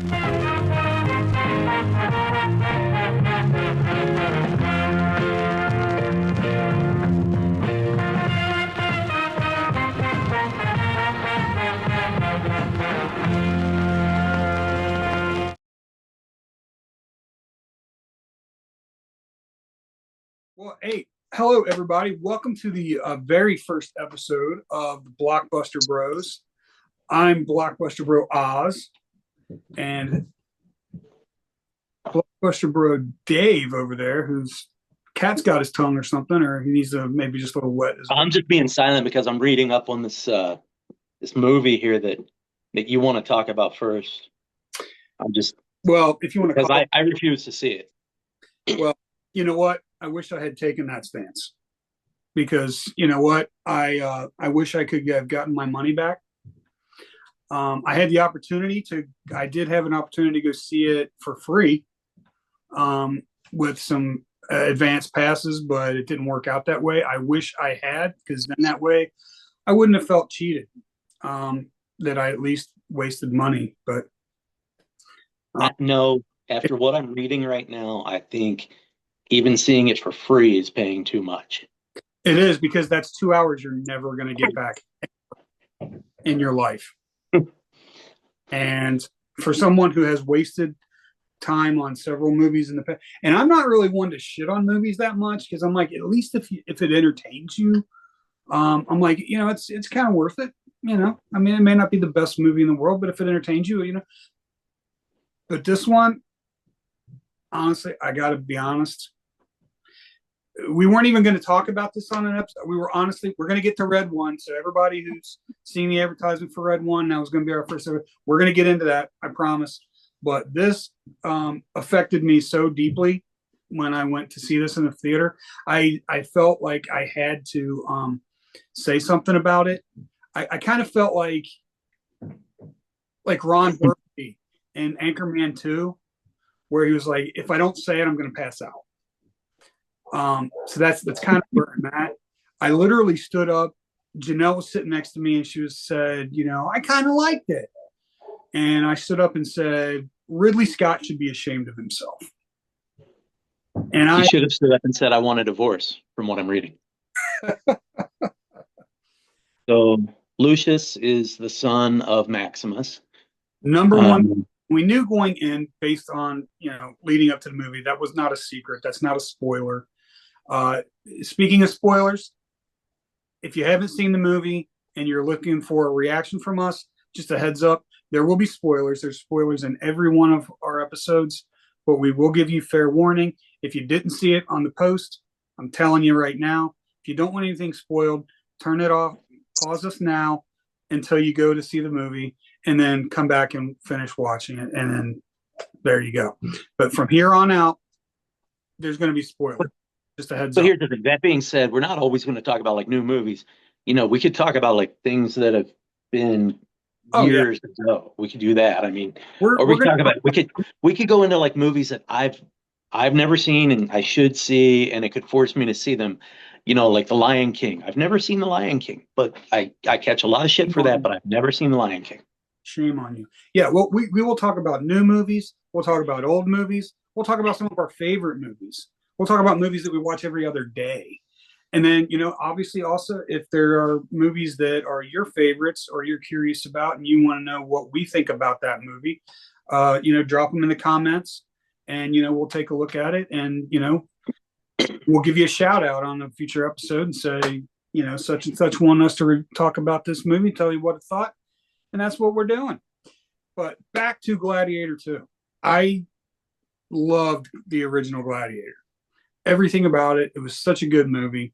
Well, hey, hello everybody. Welcome to the very first episode of the Blockbuster Bros. I'm Blockbuster Bro Oz, and Blockbuster Bro Dave over there, whose cat's got his tongue or something, or he needs to maybe just a little wet. I'm just being silent because I'm reading up on this movie here that you want to talk about first. I'm just Well, if you want to because call I refuse to see it. well, you know what? I wish I had taken that stance because you know what? I wish I could have gotten my money back. I had the opportunity to. I did have an opportunity to go see it for free, with some advanced passes, but it didn't work out that way. I wish I had, because then that way I wouldn't have felt cheated. That I at least wasted money, but No, after what I'm reading right now, I think even seeing it for free is paying too much. it is, because that's 2 hours you're never going to get back in your life. And for someone who has wasted time on several movies in the past, and I'm not really one to shit on movies that much, because I'm like, at least if it entertains you, I'm like, it's kind of worth it. I mean, it may not be the best movie in the world, but if it entertains you. But this one, honestly, I got to be honest. We weren't even going to talk about this on an episode. We're going to get to Red One. So everybody who's seen the advertisement for Red One, now is going to be our first episode. We're going to get into that, I promise. But this affected me so deeply when I went to see this in the theater. I felt like I had to say something about it. I kind of felt like Ron Burgundy in Anchorman 2, where he was like, if I don't say it, I'm going to pass out. So that's kind of where I'm at. I literally stood up. Janelle was sitting next to me, and she said, I kind of liked it. And I stood up and said, Ridley Scott should be ashamed of himself. And I should have stood up and said, I want a divorce, from what I'm reading. So Lucius is the son of Maximus. Number one, we knew going in, based on, leading up to the movie, that was not a secret. That's not a spoiler. Speaking of spoilers, if you haven't seen the movie and you're looking for a reaction from us, just a heads up, there will be spoilers. There's spoilers in every one of our episodes, but we will give you fair warning. If you didn't see it on the post, I'm telling you right now, if you don't want anything spoiled, turn it off, pause us now until you go to see the movie, and then come back and finish watching it. And then there you go. But from here on out, there's going to be spoilers. Just a heads up. So here's the thing. That being said, we're not always going to talk about new movies. We could talk about things that have been years ago. We could do that. I mean, we could go into muvies that I've never seen and I should see, and it could force me to see them. Like The Lion King. I've never seen The Lion King, but I catch a lot of shit for that, but I've never seen The Lion King. Shame on you. Yeah, well, we will talk about new movies. We'll talk about old movies. We'll talk about some of our favorite movies. We'll talk about movies that we watch every other day. And then, obviously also, if there are movies that are your favorites or you're curious about and you want to know what we think about that movie, drop them in the comments, and, we'll take a look at it, and, we'll give you a shout out on a future episode and say, such and such want us to talk about this movie, tell you what it thought. And that's what we're doing. But back to Gladiator 2. I loved the original Gladiator. Everything about it. It was such a good movie.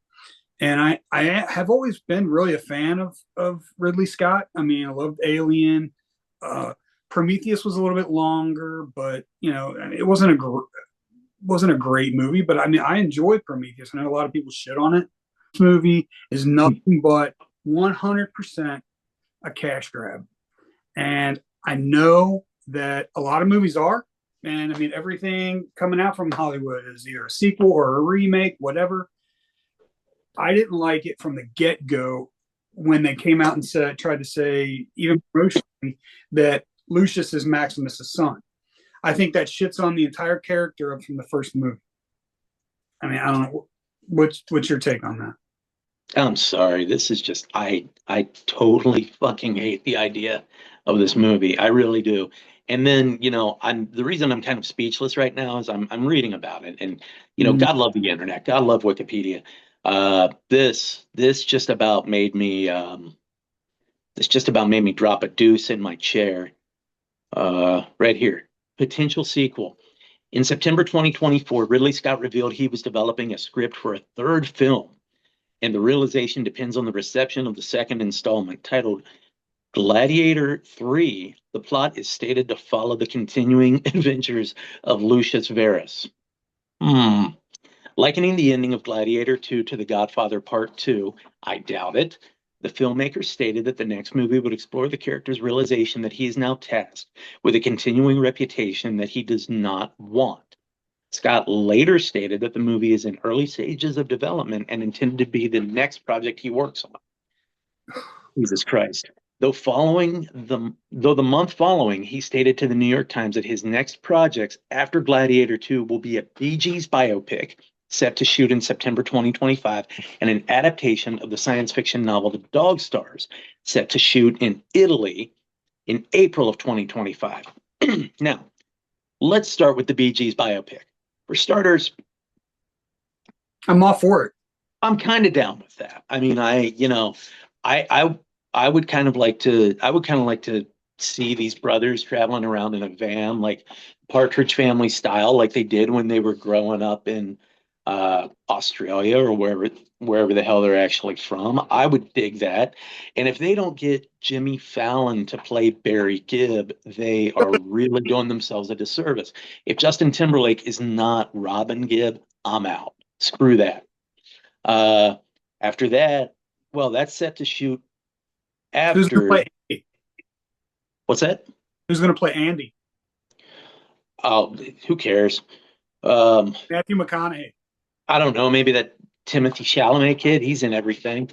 And I have always been really a fan of Ridley Scott. I mean, I loved Alien. Prometheus was a little bit longer, but, it wasn't a great movie. But, I mean, I enjoyed Prometheus. I know a lot of people shit on it. This movie is nothing but 100% a cash grab. And I know that a lot of movies are. And I mean, everything coming out from Hollywood is either a sequel or a remake, whatever. I didn't like it from the get-go when they came out and tried to say, even promotionally, that Lucius is Maximus's son. I think that shits on the entire character from the first movie. I mean, I don't know. What's your take on that? I'm sorry. This is just I totally fucking hate the idea of this movie. I really do. And then, I'm the reason I'm kind of speechless right now is I'm reading about it. And, Mm-hmm. God love the internet. God love Wikipedia. This just about made me this just about made me drop a deuce in my chair. Right here. Potential sequel. In September 2024, Ridley Scott revealed he was developing a script for a third film, and the realization depends on the reception of the second installment, titled Gladiator 3. The plot is stated to follow the continuing adventures of Lucius Verus. Likening the ending of Gladiator 2 to The Godfather Part 2, I doubt it. The filmmaker stated that the next movie would explore the character's realization that he is now tasked with a continuing reputation that he does not want. Scott later stated that the movie is in early stages of development and intended to be the next project he works on. Jesus Christ. Though the month following, he stated to the New York Times that his next projects after Gladiator 2 will be a Bee Gees biopic set to shoot in September 2025 and an adaptation of the science fiction novel The Dog Stars set to shoot in Italy in April of 2025. Now, let's start with the Bee Gees biopic. For starters, I'm all for it. I'm kind of down with that. I mean, I would kind of like to see these brothers traveling around in a van, like Partridge Family style, like they did when they were growing up in Australia or wherever the hell they're actually from. I would dig that. And if they don't get Jimmy Fallon to play Barry Gibb, they are really doing themselves a disservice. If Justin Timberlake is not Robin Gibb, I'm out. Screw that. After that, well, that's set to shoot Who's going to after. play Andy? What's that? Who's going to play Andy? Oh, who cares? Matthew McConaughey. I don't know. Maybe that Timothy Chalamet kid. He's in everything.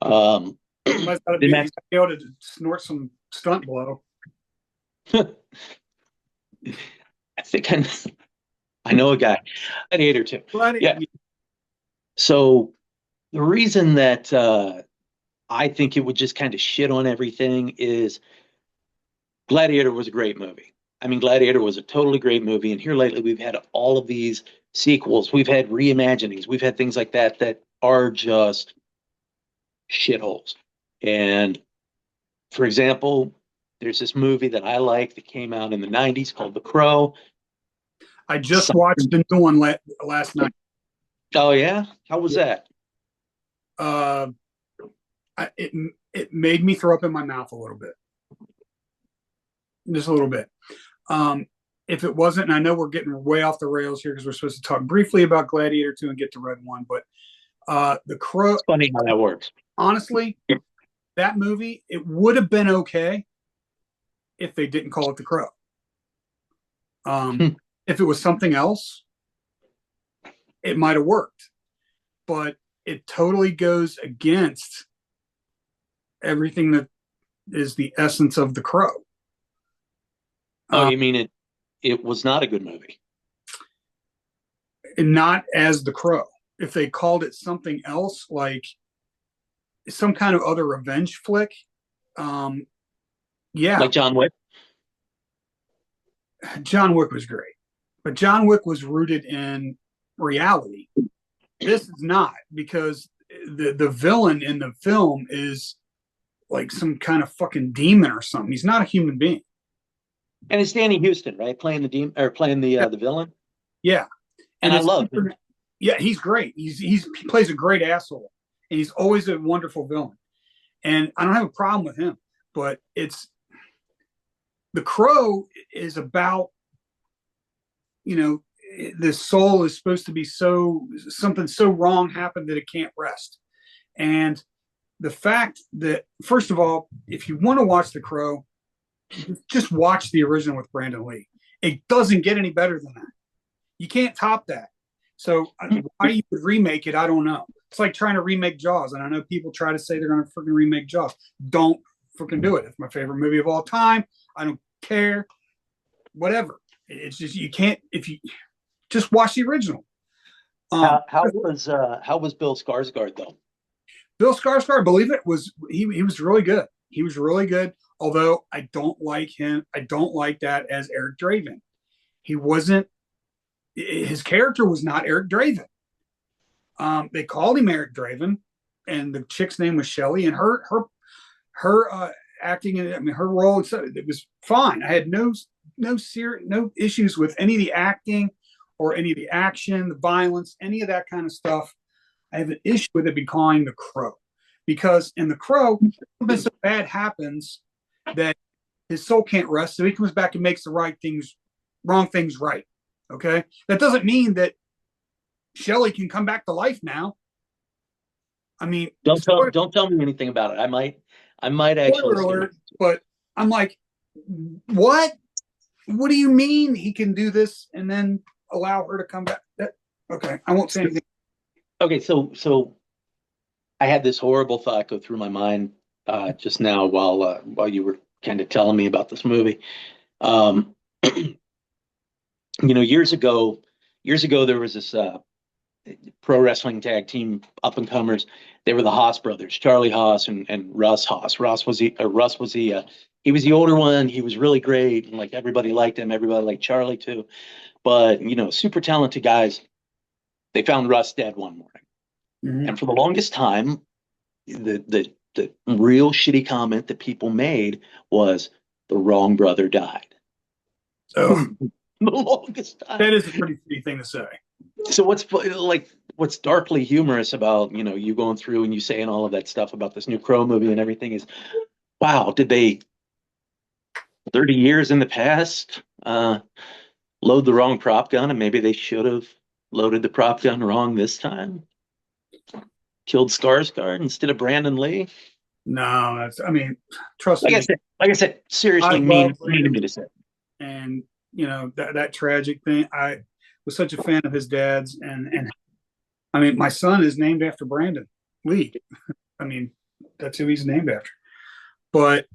He's got to be able to snort some stunt blow. I think I know a guy. Gladiator 2. Yeah. So the reason that I think it would just kind of shit on everything is Gladiator was a great movie. I mean, Gladiator was a totally great movie. And here lately, we've had all of these sequels. We've had reimaginings. We've had things like that that are just shitholes. And for example, there's this movie that I like that came out in the 90s called The Crow. I just watched the new one last night. Oh, yeah? How was that? It made me throw up in my mouth a little bit. Just a little bit. If it wasn't, and I know we're getting way off the rails here because we're supposed to talk briefly about Gladiator 2 and get to Red 1, but The Crow. It's funny how that works. Honestly, that movie, it would have been okay if they didn't call it The Crow. If it was something else, it might have worked. But it totally goes against everything that is the essence of The Crow. Oh, you mean it was not a good movie? Not as The Crow. If they called it something else, like some kind of other revenge flick, yeah. Like John Wick? John Wick was great. But John Wick was rooted in reality. This is not, because the villain in the film is like some kind of fucking demon or something. He's not a human being. And it's Danny Houston, right? Playing the demon or playing the villain. Yeah. And I love him. Yeah, he's great. He plays a great asshole. And he's always a wonderful villain. And I don't have a problem with him, but The Crow is about, the soul is supposed to be something so wrong happened that it can't rest. And the fact that, first of all, if you want to watch The Crow, just watch the original with Brandon Lee. It doesn't get any better than that. You can't top that. So why you would remake it, I don't know. It's like trying to remake Jaws. And I know people try to say they're going to freaking remake Jaws. Don't freaking do it. It's my favorite movie of all time. I don't care. Whatever. It's just you can't if you just watch the original. How was Bill Skarsgård though? Bill Skarsgård, I believe it was he was really good. He was really good. Although I don't like him. I don't like that as Eric Draven. He wasn't. His character was not Eric Draven. They called him Eric Draven, and the chick's name was Shelley, and her acting in it. I mean, her role it was fine. I had no issues with any of the acting or any of the action, the violence, any of that kind of stuff. I have an issue with it becoming The Crow, because in The Crow, something so bad happens that his soul can't rest, so he comes back and makes the wrong things right. Okay, that doesn't mean that Shelley can come back to life now. I mean, don't tell me anything about it. I might actually. Alert, but I'm like, what? What do you mean he can do this and then allow her to come back? Okay, I won't say anything. Okay, so I had this horrible thought go through my mind just now while you were kind of telling me about this movie. Years ago there was this pro wrestling tag team up and comers. They were the Haas brothers, Charlie Haas and Russ Haas. Russ was he was the older one. He was really great, and like everybody liked him. Everybody liked Charlie too. But super talented guys. They found Russ dead one morning, and for the longest time, the real shitty comment that people made was the wrong brother died. Oh, the longest time. That is a pretty shitty thing to say. So what's darkly humorous about you going through and you saying all of that stuff about this new Crow movie and everything is, wow, did they 30 years in the past load the wrong prop gun, and maybe they should have loaded the prop gun wrong this time? Killed Skarsgård instead of Brandon Lee? No, trust me. Like I said, seriously, mean of me to say. And that tragic thing. I was such a fan of his dad's, and I mean, my son is named after Brandon Lee. I mean, that's who he's named after. But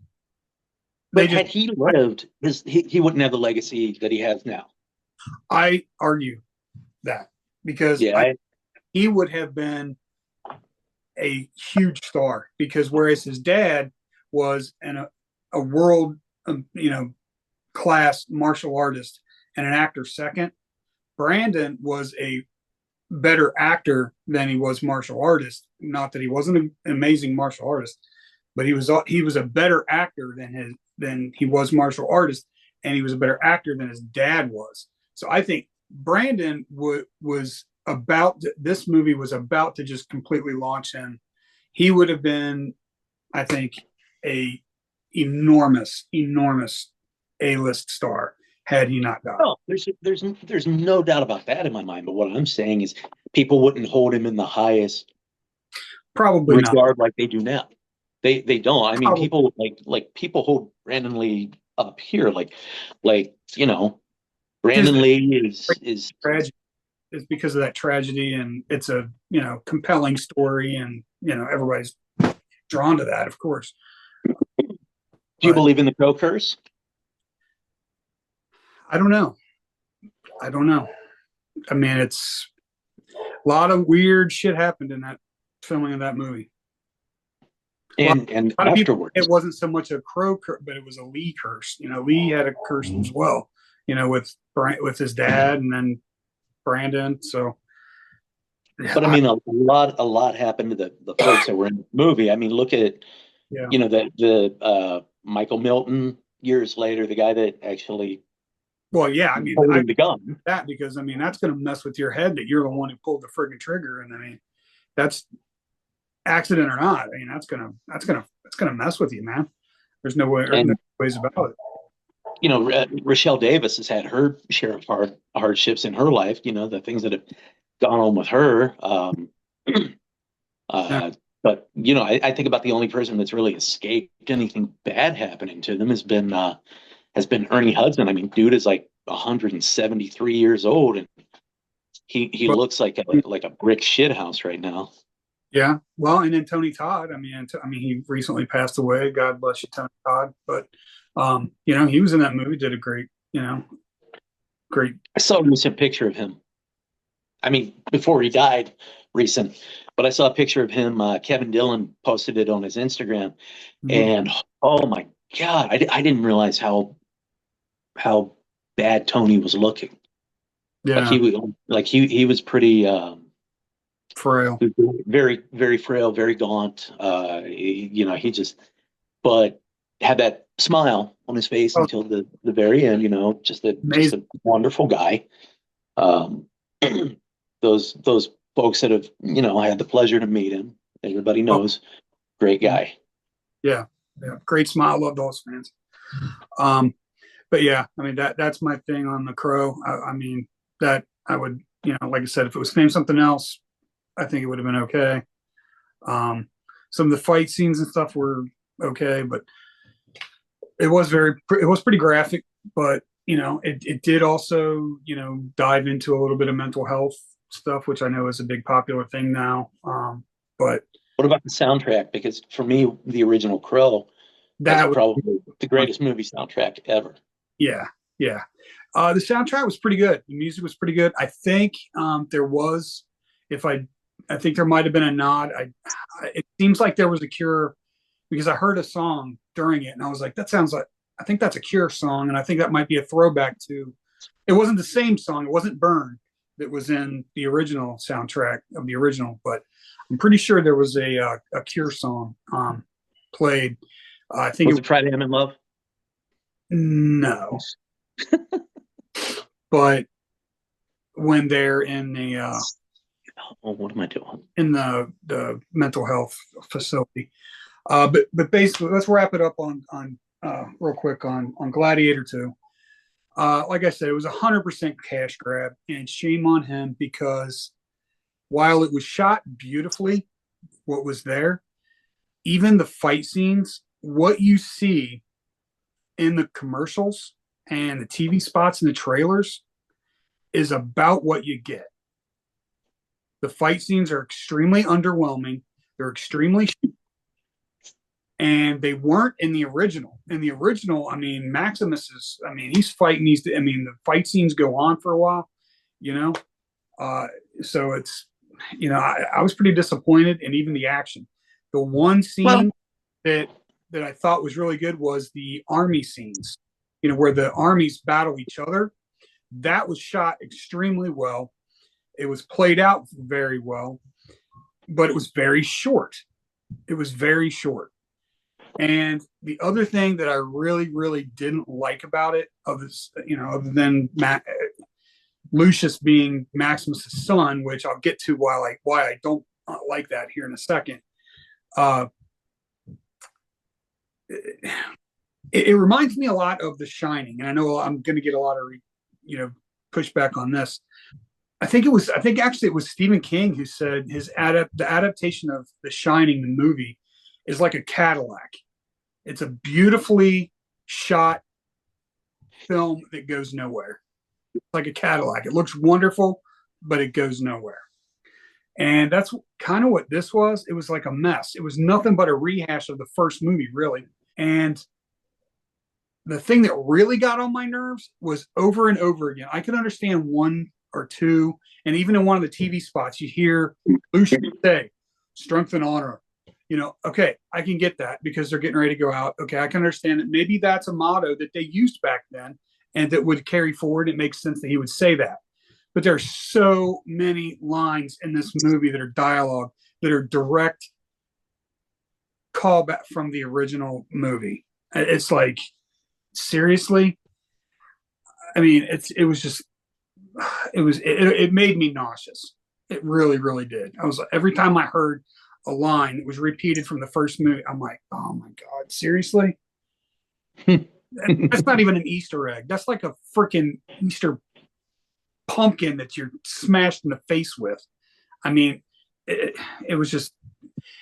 had he lived, he wouldn't have the legacy that he has now. I argue that because he would have been a huge star, because whereas his dad was a world class martial artist and an actor second, Brandon was a better actor than he was martial artist. Not that he wasn't an amazing martial artist, but he was a better actor than he was martial artist, and he was a better actor than his dad was. So I think Brandon this movie was about to just completely launch him. He would have been, I think, a enormous A-list star had he not died. Oh, there's no doubt about that in my mind. But what I'm saying is, people wouldn't hold him in the highest probably regard not. Like they do now. They don't. I mean, people like people hold Brandon Lee up here, Brandon Lee is tragic. It's because of that tragedy, and it's a compelling story, and everybody's drawn to that, of course. Do you believe in the Crow curse? I don't know. I mean, it's a lot of weird shit happened in that filming of that movie. And afterwards, it wasn't so much a Crow curse, but it was a Lee curse. Lee had a curse as well. With his dad, and then Brandon. So, but I mean, a lot happened to the folks that were in the movie. I mean, look at the Michael Milton years later, the guy that actually. Well, yeah, I mean, the gun. That because I mean that's going to mess with your head that you're the one who pulled the friggin' trigger, and I mean that's accident or not. I mean that's gonna mess with you, man. There's no ways about it. Rochelle Davis has had her share of hardships in her life. The things that have gone on with her. But I think about the only person that's really escaped anything bad happening to them has been Ernie Hudson. I mean, dude is like 173 years old, and he looks like a brick shit house right now. Yeah. Well, and then Tony Todd. I mean, he recently passed away. God bless you, Tony Todd. But you know, he was in that movie. Did a great, you know, great. I saw a recent picture of him. I mean, before he died, recent, but I saw a picture of him. Kevin Dillon posted it on his Instagram, Mhm. and oh my God, I didn't realize how bad Tony was looking. Like Yeah. he was he was pretty Frail. very very frail, very gaunt. You know, he just but had that smile on his face Oh, until the very end. You know, just amazing. a wonderful guy. Um, those folks that have I had the pleasure to meet him. Everybody Oh, knows, great guy. yeah. Yeah. Great smile. Loved all his fans. Um, but yeah, I mean that's my thing on The Crow. I mean that I would, you know, like I said, if it was named something else, I think it would have been okay. Um, some of the fight scenes and stuff were okay, but it was pretty graphic. But you know, it did also, you know, dive into a little bit of mental health stuff, which I know is a big popular thing now. But What about the soundtrack? Because for me, the original Crow has that was probably the greatest movie soundtrack ever. yeah, yeah. The soundtrack was pretty good. The music was pretty good. I think there was, if I think there might have been a nod. It seems like there was a Cure because I heard a song during it and I was like, that sounds like, I think that's a Cure song. And I think that might be a throwback to, it wasn't the same song. It wasn't Burn that was in the original soundtrack of the original, but I'm pretty sure there was a Cure song played. I think Was it, it Friday I'm in Love? no, but when they're in the Oh, what am I doing? the mental health facility. But basically, let's wrap it up on real quick on Gladiator 2. Like I said, it was 100% cash grab, and shame on him because while it was shot beautifully, what was there, even the fight scenes, what you see in the commercials and the TV spots and the trailers is about what you get. The fight scenes are extremely underwhelming. They're extremely, and they weren't in the original. In the original, I mean, Maximus is, I mean, he's fighting. I mean, the fight scenes go on for a while, you know. Uh, so it's, you know, I was pretty disappointed, and even the action. The one Well, scene that that I thought was really good was the army scenes. You know, where the armies battle each other. That was shot extremely well. It was played out very well, but it was very short. It was very short. And the other thing that I really, really didn't like about it, of this, you know, other than Lucius being Maximus's son, which I'll get to why I don't like that here in a second. Uh, it, it reminds me a lot of The Shining, and I know I'm going to get a lot of you know pushback on this. I think actually it was Stephen King who said the adaptation of The Shining, the movie, is like a Cadillac. It's a beautifully shot film that goes nowhere. It's like a Cadillac. It looks wonderful, but it goes nowhere. And that's kind of what this was. It was like a mess. It was nothing but a rehash of the first movie, really. And the thing that really got on my nerves was over and over again. I could understand one or two, and even in one of the TV spots, you hear Lucian say, "Strength and honor." You know, okay, I can get that because they're getting ready to go out. Okay, I can understand that. Maybe that's a motto that they used back then and that would carry forward. It makes sense that he would say that. But there's so many lines in this movie that are dialogue that are direct callback from the original movie. It's like, seriously? I mean, it was just it made me nauseous. It really, really did. I was every time I heard a line that was repeated from the first movie, I'm like, oh my god, seriously? That's not even an Easter egg. That's like a freaking Easter pumpkin that you're smashed in the face with. I mean, it was just,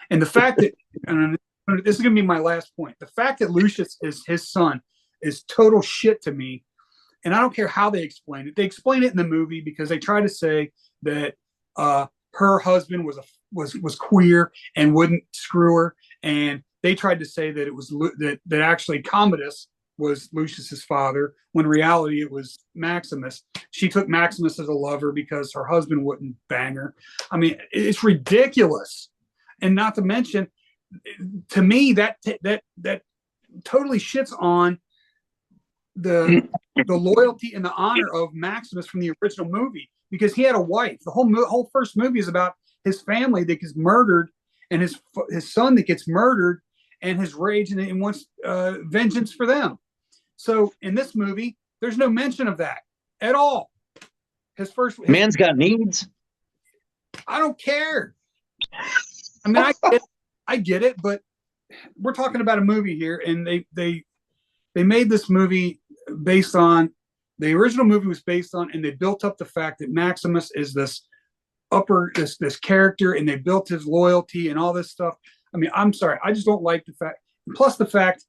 and the fact that, and this is going to be my last point. The fact that Lucius is his son is total shit to me, and I don't care how they explain it. They explain it in the movie because they try to say that her husband was queer and wouldn't screw her, and they tried to say that it was that actually Commodus was Lucius's father, when in reality it was Maximus. She took Maximus as a lover because her husband wouldn't bang her. I mean, it's ridiculous. And not to mention, to me, that totally shits on the loyalty and the honor of Maximus from the original movie, because he had a wife. The whole first movie is about his family that gets murdered, and his son that gets murdered, and his rage, and wants vengeance for them. So in this movie, there's no mention of that at all. Man's got needs. I don't care. I mean, I get it, but we're talking about a movie here, and they made this movie based on the original movie was based on, and they built up the fact that Maximus is this character, and they built his loyalty and all this stuff. I mean, I'm sorry, I just don't like the fact. Plus, the fact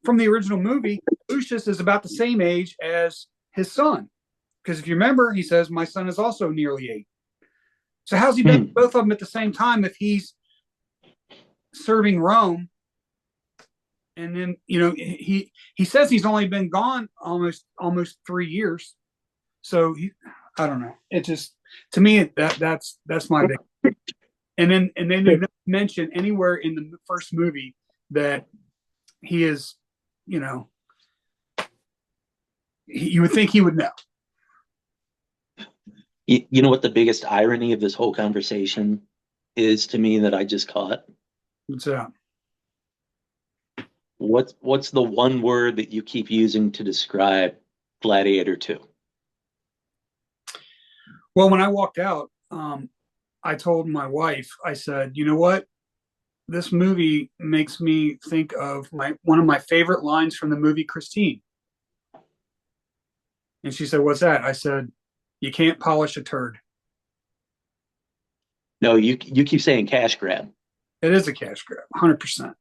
from the original movie, Lucius is about the same age as his son, because if you remember, he says, "My son is also nearly 8." So how's he been both of them at the same time if he's serving Rome? And then, he says he's only been gone almost 3 years. So I don't know. It just, to me, that's my big. And then they don't mention anywhere in the first movie that he is, you would think he would know. You know what the biggest irony of this whole conversation is to me that I just caught? What's that? What's the one word that you keep using to describe Gladiator 2? Well, when I walked out, I told my wife, I said, you know what? This movie makes me think of one of my favorite lines from the movie Christine. And she said, what's that? I said, you can't polish a turd. No, you keep saying cash grab. It is a cash grab, 100%.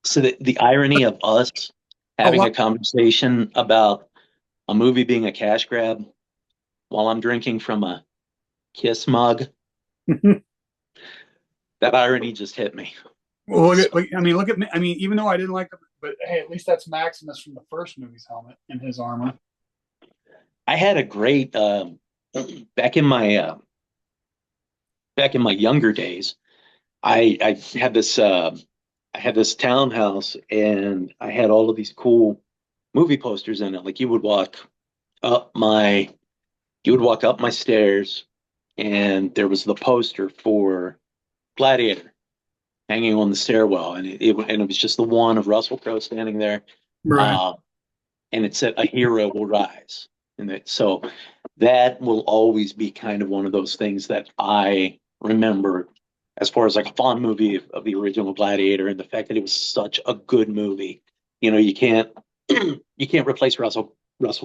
So the irony of us having a conversation about a movie being a cash grab while I'm drinking from a Kiss mug, that irony just hit me. Well, look at me. I mean, even though I didn't like it, but hey, at least that's Maximus from the first movie's helmet and his armor. I had a great back in my younger days. I had this townhouse, and I had all of these cool movie posters in it. Like you would walk up my stairs, and there was the poster for Gladiator hanging on the stairwell, and it was just the one of Russell Crowe standing there, right. And it said, "A hero will rise," and so that will always be kind of one of those things that I remember as far as like a fond movie of the original Gladiator, and the fact that it was such a good movie. You can't replace Russell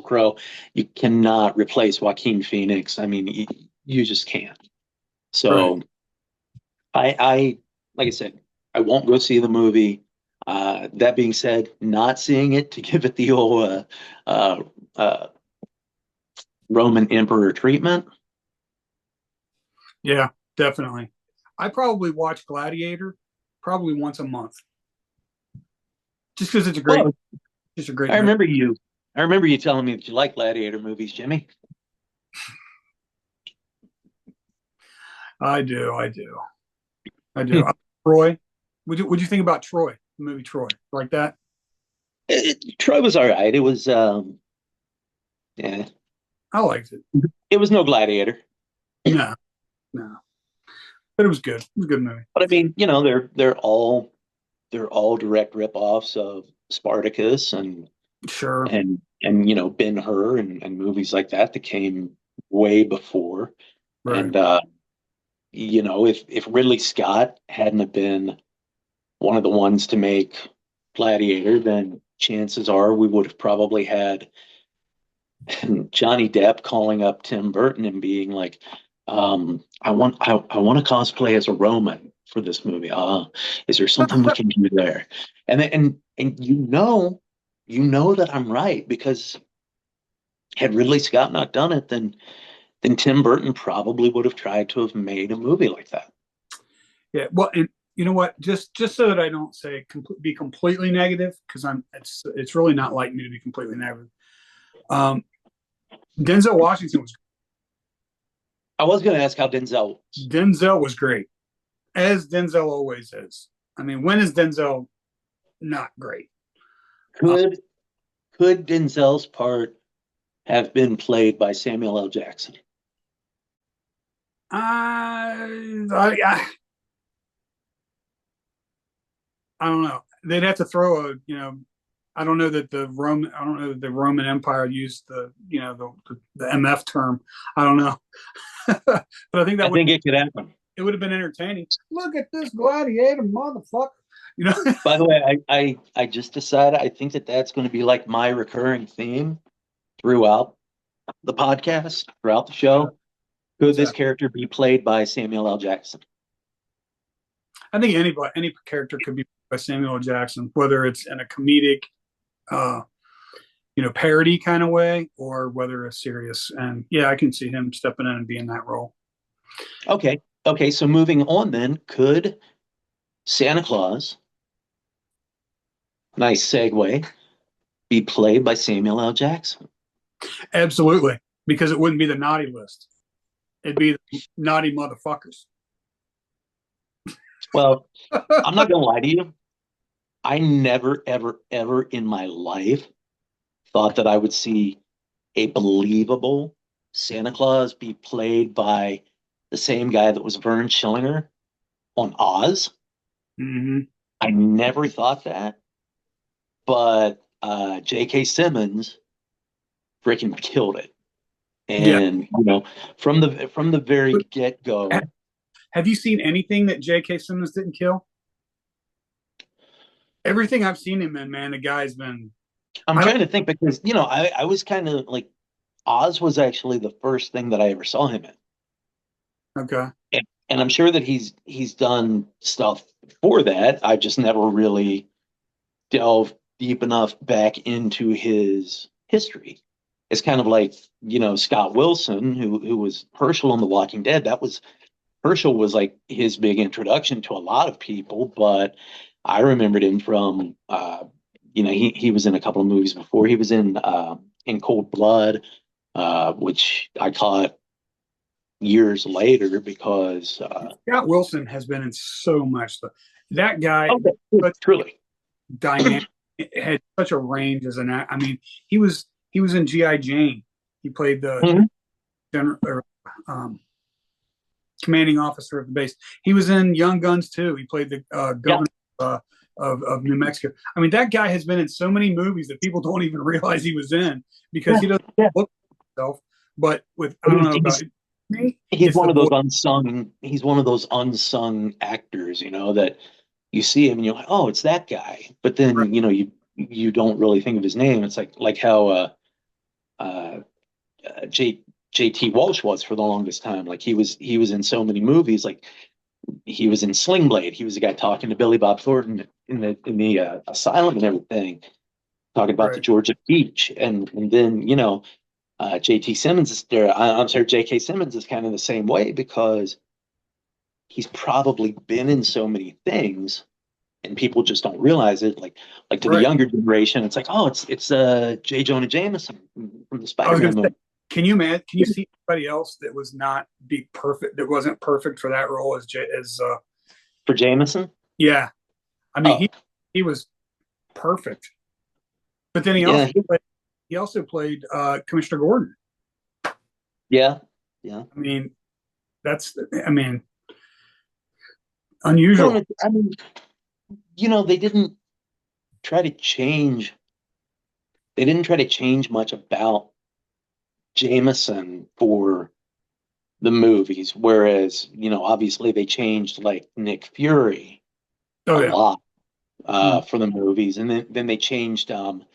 Crowe. You cannot replace Joaquin Phoenix. I mean, you just can't. So I like I said, I won't go see the movie. That being said, not seeing it to give it the old Roman emperor treatment. Yeah, definitely. I probably watch Gladiator probably once a month, just because it's a great. I remember you telling me that you like Gladiator movies, Jimmy. I do. Troy, what'd you think about Troy? The movie Troy, like that? Troy was all right. It was, yeah. I liked it. It was no Gladiator. No, but it was good. It was a good movie. But I mean, they're all direct ripoffs of Spartacus and sure and Ben-Hur and movies like that came way before. Right. And if Ridley Scott hadn't have been one of the ones to make Gladiator, then chances are we would have probably had Johnny Depp calling up Tim Burton and being like, I want to cosplay as a Roman for this movie. Is there something we can do there? And you know that I'm right, because had Ridley Scott not done it, then then Tim Burton probably would have tried to have made a movie like that. Yeah. Well, and you know what? Just so that I don't say be completely negative, because it's really not like me to be completely negative. Denzel Washington was I was going to ask how Denzel was great, as Denzel always is. I mean, when is Denzel not great? could could Denzel's part have been played by Samuel L. Jackson? I don't know. They'd have to throw I don't know that the Roman Empire used the MF term. I don't know, but I think I think it could happen. it would have been entertaining. Look at this gladiator motherfucker. You know. By the way, I just decided I think that that's going to be like my recurring theme throughout the podcast, throughout the show. Could this character be played by Samuel L. Jackson? I think any character could be by Samuel L. Jackson, whether it's in a comedic, parody kind of way, or whether it's serious. And yeah, I can see him stepping in and being that role. Okay. Okay. So moving on then, could Santa Claus, nice segue, be played by Samuel L. Jackson? Absolutely, because it wouldn't be the naughty list. It'd be the naughty motherfuckers. Well, I'm not going to lie to you. I never, ever, ever in my life thought that I would see a believable Santa Claus be played by the same guy that was Vern Schillinger on Oz. Mm-hmm. I never thought that, but J.K. Simmons freaking killed it, and from the very get go. Have you seen anything that J.K. Simmons didn't kill? Everything I've seen him in, man, the guy's been. I'm trying to think because I was kind of like Oz was actually the first thing that I ever saw him in. Okay. And I'm sure that he's done stuff for that. I just never really delved deep enough back into his history. It's kind of like, Scott Wilson, who was Herschel on The Walking Dead. Herschel was like his big introduction to a lot of people, but I remembered him from he was in a couple of movies before. He was in Cold Blood, which I caught years later because Scott Wilson has been in so much stuff. That guy, truly dynamic, had such a range as an actor. I mean, he was in G.I. Jane. He played the commanding officer of the base. He was in Young Guns too. He played the governor of New Mexico. I mean, that guy has been in so many movies that people don't even realize he was in because he doesn't look like himself. But I don't know about he's one of those unsung. He's one of those unsung actors, that you see him and you're like, oh, it's that guy. But then right. You don't really think of his name. It's like how J.T. Walsh was for the longest time. Like he was in so many movies. Like he was in Sling Blade. He was the guy talking to Billy Bob Thornton in the asylum and everything, talking about the Georgia Peach. And then J.K. Simmons is kind of the same way because he's probably been in so many things and people just don't realize it. Like to the younger generation, it's like, oh, it's J. Jonah Jameson from the Spider-Man movie. Can you see anybody else that was not perfect, that wasn't perfect for that role as for Jameson? Yeah, I mean he was perfect, but then he also played Commissioner Gordon. Yeah. I mean, unusual. Well, I mean, they didn't try to change. They didn't try to change much about Jameson for the movies, whereas obviously they changed like Nick Fury a lot for the movies, and then they changed like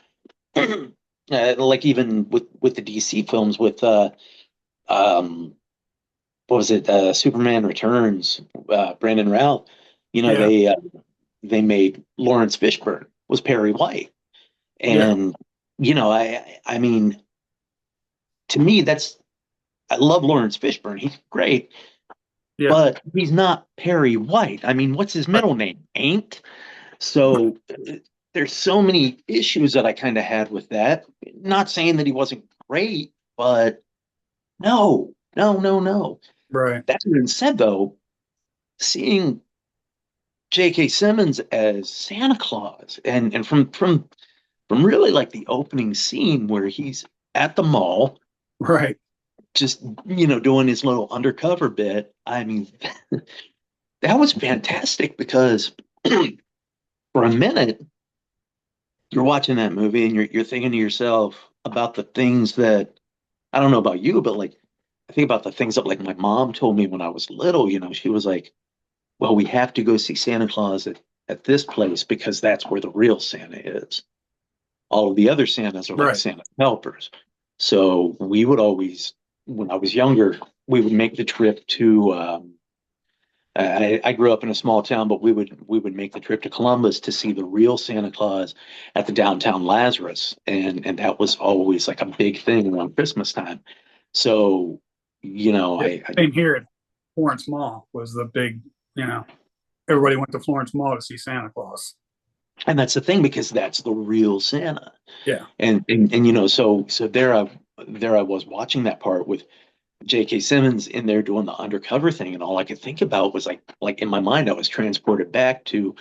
even with the DC films with what was it, Superman Returns, Brandon Routh, they made Lawrence Fishburne was Perry White, and I mean, to me I love Lawrence Fishburne. He's great, Yeah. but he's not Perry White. I mean, what's his middle name? Ain't. So there's so many issues that I kind of had with that. Not saying that he wasn't great, but no, no, no, no. Right. That being said, though, seeing J.K. Simmons as Santa Claus, and from really like the opening scene where he's at the mall, Right. just doing his little undercover bit. I mean, that was fantastic because for a minute you're watching that movie and you're thinking to yourself about the things that I don't know about you, but like I think about the things that like my mom told me when I was little. She was like, "Well, we have to go see Santa Claus at this place because that's where the real Santa is. All of the other Santas are like Right. Santa helpers." So we would always, when I was younger, we would make the trip to. I grew up in a small town, but we would make the trip to Columbus to see the real Santa Claus at the downtown Lazarus, and that was always like a big thing around Christmas time. So, Yeah. Same here at Florence Mall was the big, you know, everybody went to Florence Mall to see Santa Claus. and that's the thing because that's the real Santa. Yeah. And so there I was watching that part with J.K. Simmons in there doing the undercover thing, and all I could think about was like in my mind I was transported back to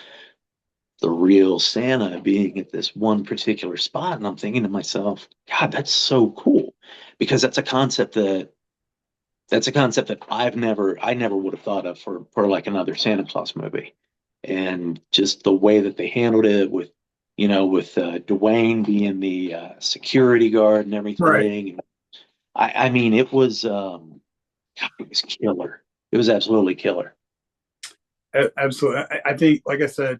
the real Santa being at this one particular spot, and I'm thinking to myself, God, that's so cool because that's a concept that I never would have thought of for like another Santa Claus movie, and just the way that they handled it with Dwayne being the security guard and Right. everything. I mean, it was killer. It was absolutely killer. Absolutely. I think, like I said,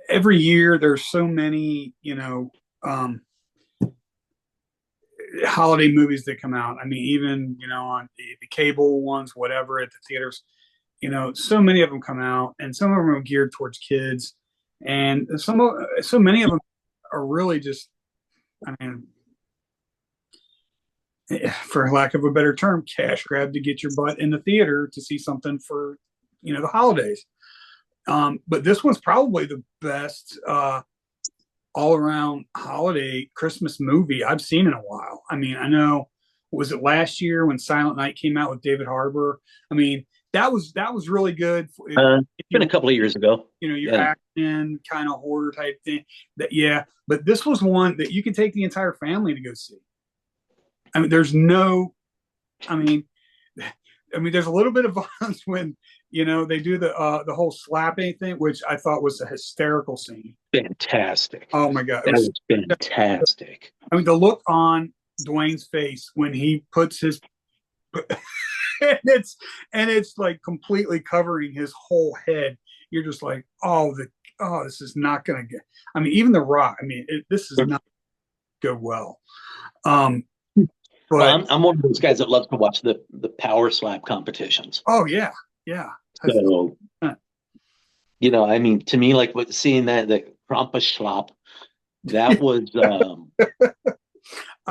every year there's so many, holiday movies that come out. I mean, even, on the cable ones, whatever, at the theaters, so many of them come out, and some of them are geared towards kids, and so many of them are really just, I mean, for lack of a better term, cash grab to get your butt in the theater to see something for, the holidays. But this one's probably the best all around holiday Christmas movie I've seen in a while. I mean, I know, was it last year when Silent Night came out with David Harbour? I mean, that was really good. If It's been a couple of years ago. your Yeah. action kind of horror type thing. That, yeah, but this was one that you can take the entire family to go see. I mean, there's no, I mean, there's a little bit of violence when they do the whole slapping thing, which I thought was a hysterical scene. Fantastic. Oh my god, it That was. was fantastic. I mean, the look on Dwayne's face when he puts his and it's like completely covering his whole head. You're just like, this is not gonna get. I mean, even The Rock. I mean, this is not go well. Um, Well, but I'm one of those guys that loves to watch the power slap competitions. oh yeah, yeah. So, I mean, to me, like seeing that the Krampus slap, that was I,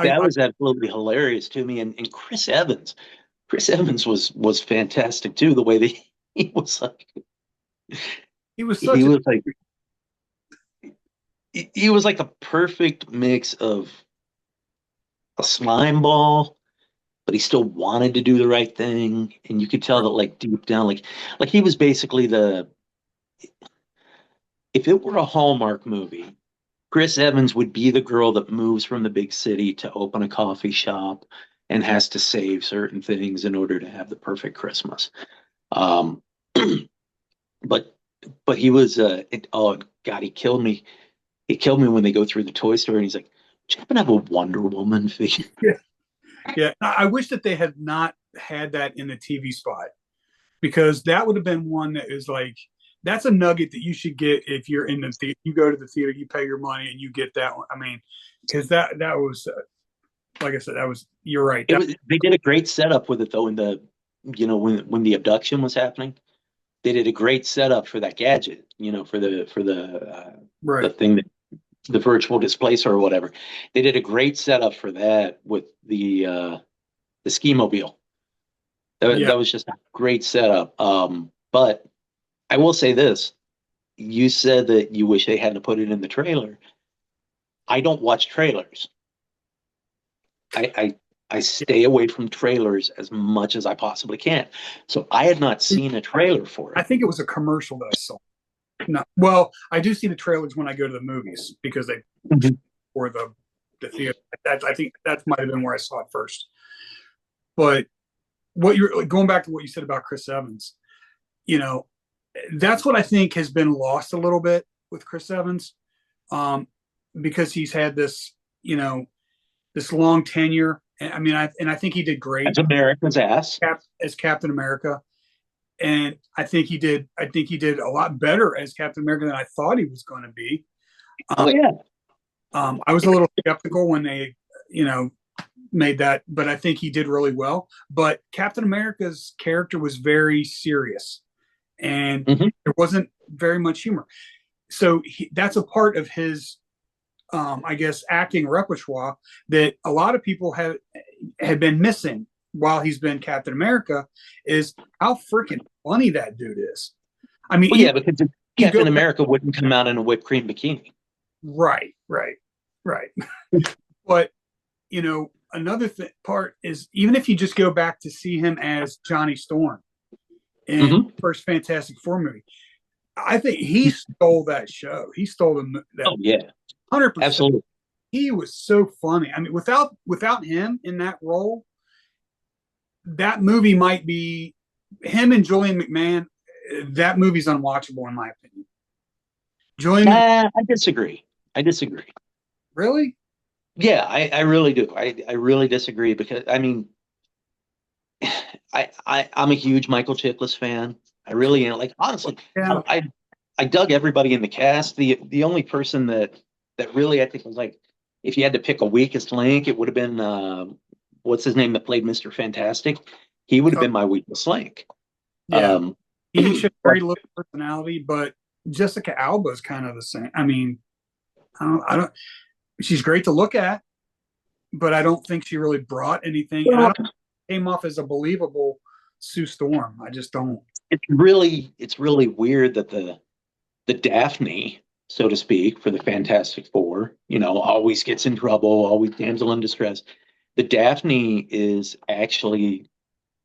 that I was absolutely hilarious to me. And Chris Evans was fantastic too. The way that he was like he was he such a was like he was like a perfect mix of a slime ball, but he still wanted to do the right thing. And you could tell that like deep down, like he was basically if it were a Hallmark movie, Chris Evans would be the girl that moves from the big city to open a coffee shop and has to save certain things in order to have the perfect Christmas. Um, but he was oh God, he killed me. He killed me when they go through the toy store and he's like, "Do you happen to have a Wonder Woman figure?" yeah, yeah. I wish that they had not had that in the TV spot, because that would have been one that is like, that's a nugget that you should get if you're in the theater. You go to the theater, you pay your money, and you get that one. I mean, because that was like I said, that was, you're right. They did a great setup with it though in the when the abduction was happening. They did a great setup for that gadget, the Right. thing that the virtual displacer or whatever. They did a great setup for that with the ski mobile. Yeah. That was just a great setup. But I will say this: you said that you wish they hadn't put it in the trailer. I don't watch trailers. I stay away from trailers as much as I possibly can. So I had not seen a trailer for I it. think it was a commercial that I saw. No, well, I do see the trailers when I go to the movies because they Mhm. or the theater. I think that might have been where I saw it first. But what you're going back to what you said about Chris Evans, you know, that's what I think has been lost a little bit with Chris Evans, um, because he's had this, this long tenure. I mean, I think he did great That's America's ass. as Captain America, and I think he did. I think he did a lot better as Captain America than I thought he was going to be. Oh yeah. I was a little skeptical when they, you know, made that, but I think he did really well. But Captain America's character was very serious, and Mhm. there wasn't very much humor. So that's a part of his, I guess, acting repertoire that a lot of people had been missing while he's been Captain America. Is how freaking funny that dude is. I mean, Well, yeah, because you go Captain America wouldn't come out in a whipped cream bikini. right, right, right. But another part is even if you just go back to see him as Johnny Storm in Mhm. the first Fantastic Four movie, I think he stole that show. He stole that Oh yeah, 100%. absolutely. He was so funny. I mean, without him in that role, that movie might be him and Julian McMahon. That movie's unwatchable in my opinion. Julian, I disagree. I disagree. really? Yeah, I really do. I really disagree because I mean, I'm a huge Michael Chiklis fan. I really am. Like honestly, Yeah. I dug everybody in the cast. The only person that really I think was like, if you had to pick a weakest link, it would have been what's his name that played Mr. Fantastic. He would have been my weakest link. Yeah. Um, He showed but very little personality, but Jessica Alba is kind of the same. I mean, I don't. She's great to look at, but I don't think she really brought anything. And I well, don't came off as a believable Sue Storm. I just don't. it's really weird that the Daphne, so to speak, for the Fantastic Four, always gets in trouble, always damsel in distress. The Daphne is actually,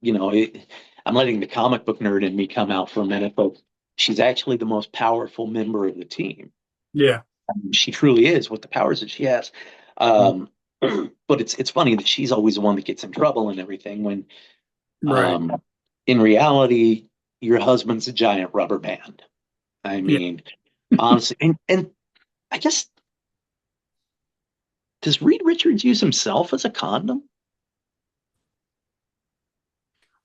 I'm letting the comic book nerd in me come out for a minute, but she's actually the most powerful member of the team. Yeah. I mean, she truly is with the powers that she has. Um, but it's funny that she's always the one that gets in trouble and everything when Right. in reality, your husband's a giant rubber band. I Yeah. mean, honestly, and I guess does Reed Richards use himself as a condom?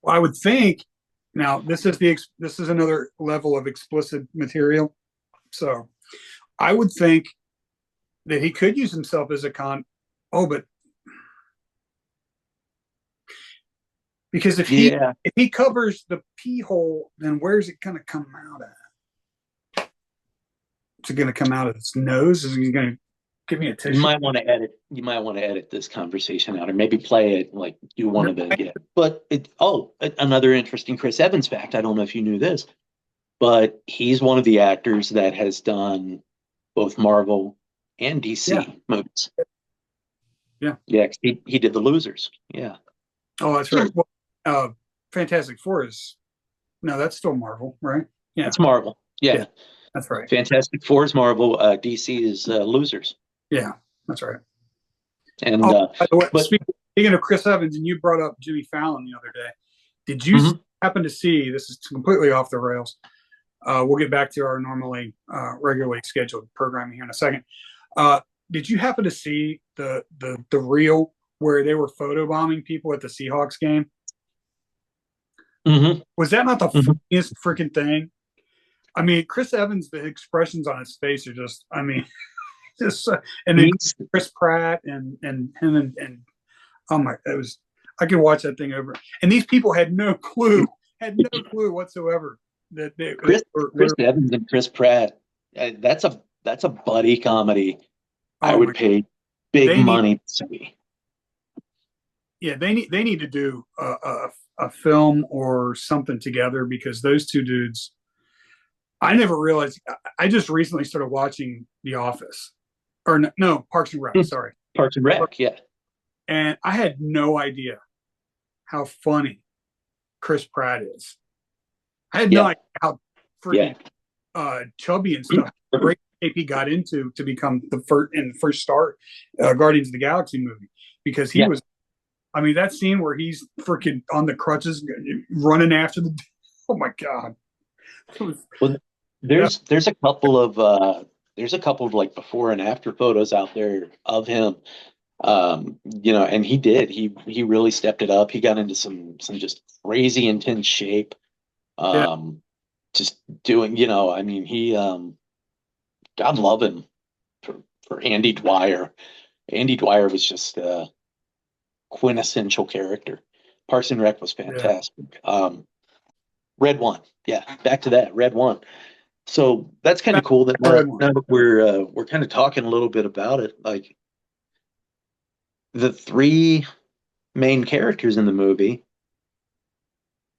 Well, I would think. Now, this is another level of explicit material. So, I would think that he could use himself as a con. Oh, but because Yeah, if he covers the pee hole, then where's it going to come out at? Is it going to come out of his nose? Is he going to give me a you tissue? might want to edit. You might want to edit this conversation out, or maybe play it like do one of the yeah. But another interesting Chris Evans fact. I don't know if you knew this, but he's one of the actors that has done both Marvel and Yeah. DC movies. Yeah. Yeah, he did The Losers. Yeah. Oh, that's right. Well, Fantastic Four is no, that's still Marvel, right? Yeah. It's Marvel. Yeah. Yeah. That's right. Fantastic Four is Marvel. DC is Losers. Yeah. That's right. And Oh, by the way, but speaking of Chris Evans, and you brought up Jimmy Fallon the other day. Did you mhm. happen to see? This is completely off the rails. We'll get back to our normally regularly scheduled programming here in a second. Did you happen to see the reel where they were photobombing people at the Seahawks game? Mhm. Was that not the Mhm. funniest freaking thing? I mean, Chris Evans, the expressions on his face are just, I mean, just, and then He's Chris Pratt and him and oh my, it was, I could watch that thing over. And these people had no clue whatsoever that they Chris were Chris literally, Evans and Chris Pratt. That's a buddy comedy. I oh my, would pay big they need, money to see. yeah, they need to do a film or something together because those two dudes. I never realized. I just recently started watching The Office, or no, Parks and Rec. Sorry, Parks and Rec, yeah. and I had no idea how funny Chris Pratt is. I had no Yeah, idea how yeah, freaking chubby and stuff. Great shape he got into to become the first star Guardians of the Galaxy movie because he yeah. was. I mean, that scene where he's freaking on the crutches running after the. Oh my god! Well, Yeah, there's a couple of like before and after photos out there of him. And he really stepped it up. He got into some just crazy intense shape. yeah, Just doing, I mean, God love him for Andy Dwyer. Andy Dwyer was just a quintessential character. Parson Rec was yeah. fantastic. Red One, yeah, back to that Red One. So that's kind of cool that Red one. now that we're kind of talking a little bit about it. Like the three main characters in the movie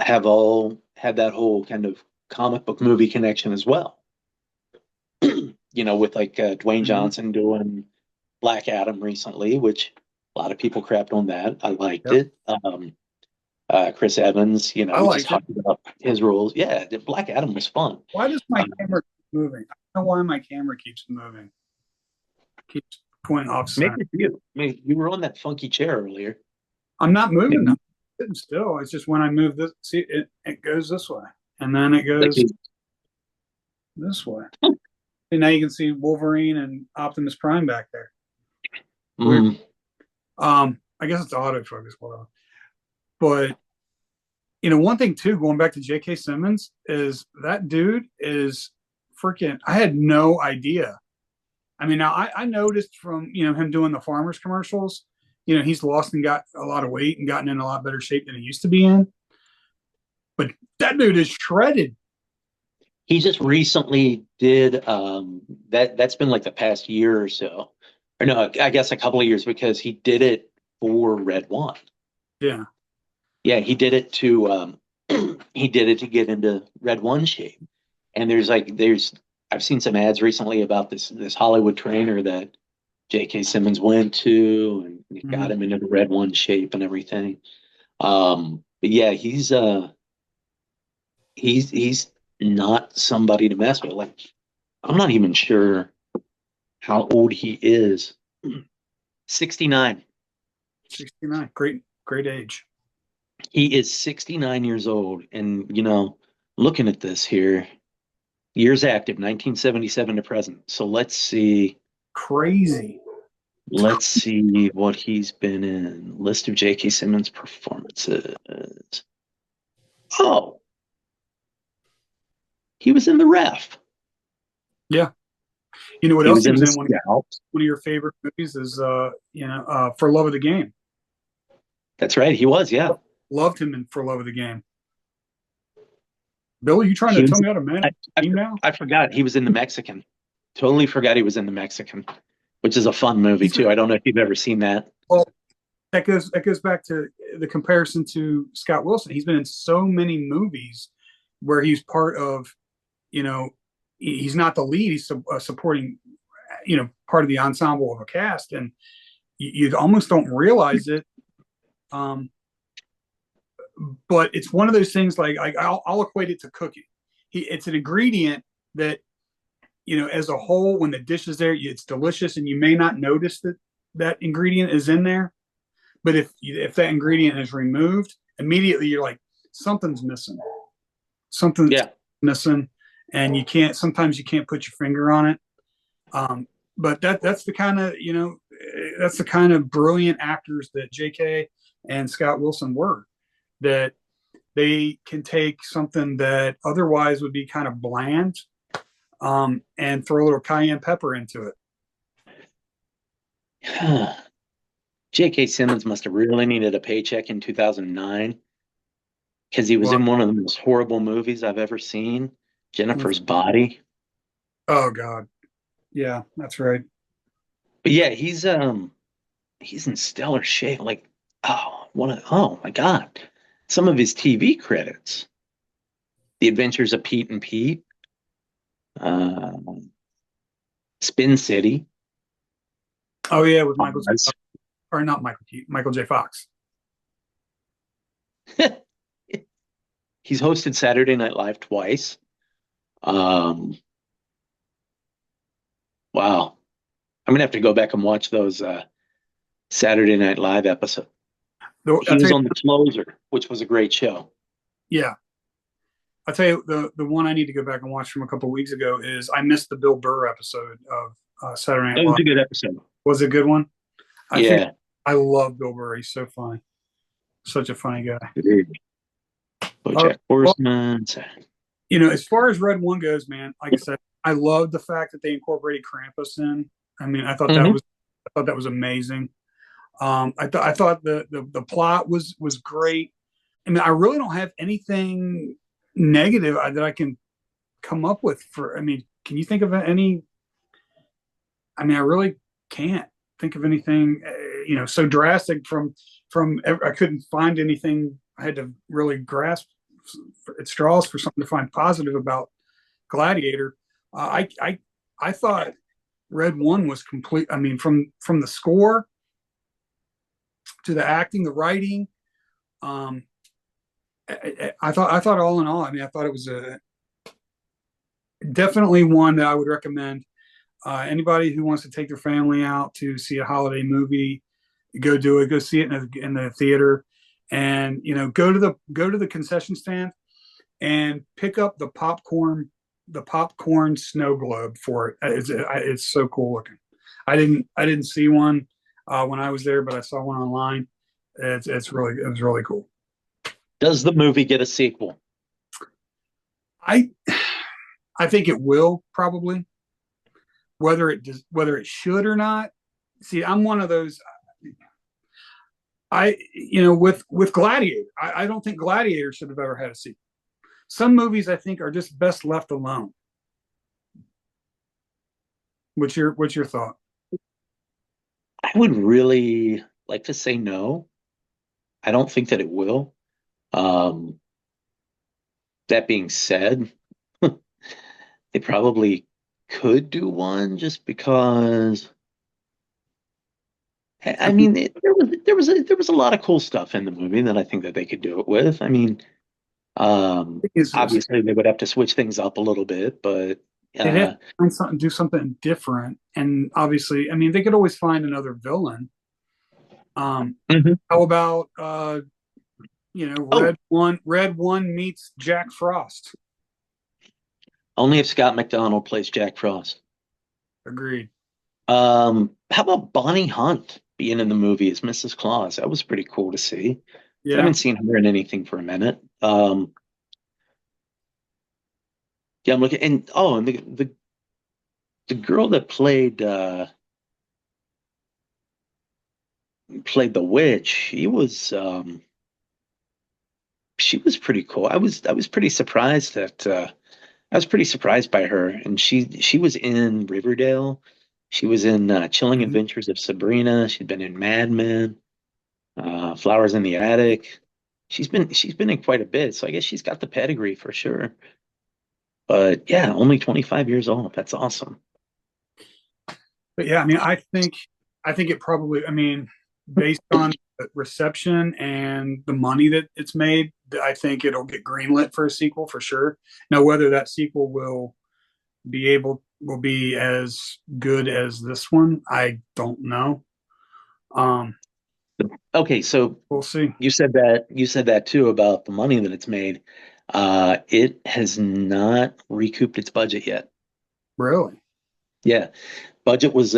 have all had that whole kind of comic book movie connection as well. With like Dwayne Mm-hmm. Johnson doing Black Adam recently, which a lot of people crapped on that. I liked Yep, it. Chris Evans, I we just liked it. talked about his roles. Yeah, the Black Adam was fun. Why does my Um, camera keep moving? I don't know why my camera keeps moving. Keeps going off maybe center. it's you. I mean, you were on that funky chair earlier. I'm not moving Maybe them. I'm sitting still. It's just when I move this, see, it goes this way, and then it like goes this way. And now you can see Wolverine and Optimus Prime back there. Weird. mm, I guess it's autofocus, whatever. But one thing too, going back to J.K. Simmons, is that dude is freaking. I had no idea. I mean, now I noticed from him doing the farmers commercials. He's lost and got a lot of weight and gotten in a lot better shape than he used to be in. But that dude is shredded. he just recently did that's been like the past year or so. Or no, I guess a couple of years because he did it for Red One. Yeah. Yeah, he did it to he did it to get into Red One shape. And there's I've seen some ads recently about this Hollywood trainer that J.K. Simmons went to and it got Mm-hmm. him into the Red One shape and everything. But yeah, he's not somebody to mess with. Like I'm not even sure how old he is. 69. 69. Great, great age. He is 69 years old. And, looking at this here, years active, 1977 to present. So let's see. Crazy. Let's see what he's been in. List of J.K. Simmons performances. Oh, he was in The Ref. Yeah. You know what He else was he in was The in? Scout. One of your favorite movies is For Love of the Game. That's right. He was, yeah. Loved him in For Love of the Game. Bill, are you trying to He tell was. me how to manage I, I, a team now? I forgot he was in The Mexican. Totally forgot he was in The Mexican, which is a fun movie He's too. I don't know if you've ever seen that. well, that goes back to the comparison to Scott Wilson. He's been in so many movies where he's part of, you know, he's not the lead. He's a supporting, part of the ensemble of a cast, and you almost don't realize it. Um, but it's one of those things like I'll equate it to cooking. It's an ingredient that as a whole, when the dish is there, it's delicious, and you may not notice that that ingredient is in there. But if that ingredient is removed, immediately you're like, something's missing. Something's Yeah. missing, and sometimes you can't put your finger on it. But that's the kind of that's the kind of brilliant actors that J.K. and Scott Wilson were. That they can take something that otherwise would be kind of bland, and throw a little cayenne pepper into it. J.K. Simmons must have really needed a paycheck in 2009 because he was Well, in one of the most horrible movies I've ever seen, Jennifer's Body. oh God, yeah, that's right. But yeah, he's in stellar shape. Like, oh, oh my God, some of his TV credits: The Adventures of Pete and Pete, uh, Spin City. Oh yeah, with Michael J. Oz. Fox. Or not Michael Keaton, Michael J. Fox. He's hosted Saturday Night Live twice. Um, wow. I'm gonna have to go back and watch those Saturday Night Live episodes. He I tell was you, on The Closer, which was a great show. yeah, I tell you, the one I need to go back and watch from a couple of weeks ago is I missed the Bill Burr episode of Saturday Night That was Live. a good episode. Was it a good one? I think Yeah. I love Bill Burr. He's so funny, such a funny guy. All right, BoJack well, Horseman. as far as Red One goes, man, like I said, I love the fact that they incorporated Krampus in. I mean, Mhm. I thought that was amazing. I thought the plot was great. I mean, I really don't have anything negative that I can come up with for. I mean, can you think of any? I mean, I really can't think of anything, so drastic I couldn't find anything. I had to really grasp at straws for something to find positive about Gladiator. I thought Red One was complete. I mean, from the score to the acting, the writing. Um, I thought all in all. I mean, I thought it was a definitely one that I would recommend. Anybody who wants to take their family out to see a holiday movie, go do it. Go see it in the theater, and go to the concession stand and pick up the popcorn snow globe for it. It's so cool looking. I didn't see one when I was there, but I saw one online. It was really cool. Does the movie get a sequel? I I think it will probably, whether it should or not. See, I'm one of those. With Gladiator, I don't think Gladiator should have ever had a sequel. Some movies I think are just best left alone. What's your thought? I would really like to say no. I don't think that it will. Um, that being said, they probably could do one just because. I mean, there was a lot of cool stuff in the movie that I think that they could do it with. I mean, Is this obviously they would have to switch things up a little bit, but they'd have uh, to find something, do something different, and obviously, I mean, they could always find another villain. Um, mhm. how about Oh, Red One meets Jack Frost. only if Scott McDonald plays Jack Frost. Agreed. How about Bonnie Hunt being in the movie as Mrs. Claus? That was pretty cool to see. I Yeah. haven't seen her in anything for a minute. Yeah, I'm looking, and the girl that played the witch, she was pretty cool. I was pretty surprised that I was pretty surprised by her, and she was in Riverdale. She was in Chilling Mhm. Adventures of Sabrina. She'd been in Mad Men, Flowers in the Attic. She's been in quite a bit, so I guess she's got the pedigree for sure. But yeah, only 25 years old. That's awesome. But yeah, I mean, I think it probably. I mean, based on the reception and the money that it's made, I think it'll get greenlit for a sequel for sure. Now, whether that sequel will be as good as this one, I don't know. Um, Okay, so we'll see. you said that too about the money that it's made. It has not recouped its budget yet. Really? Yeah, budget was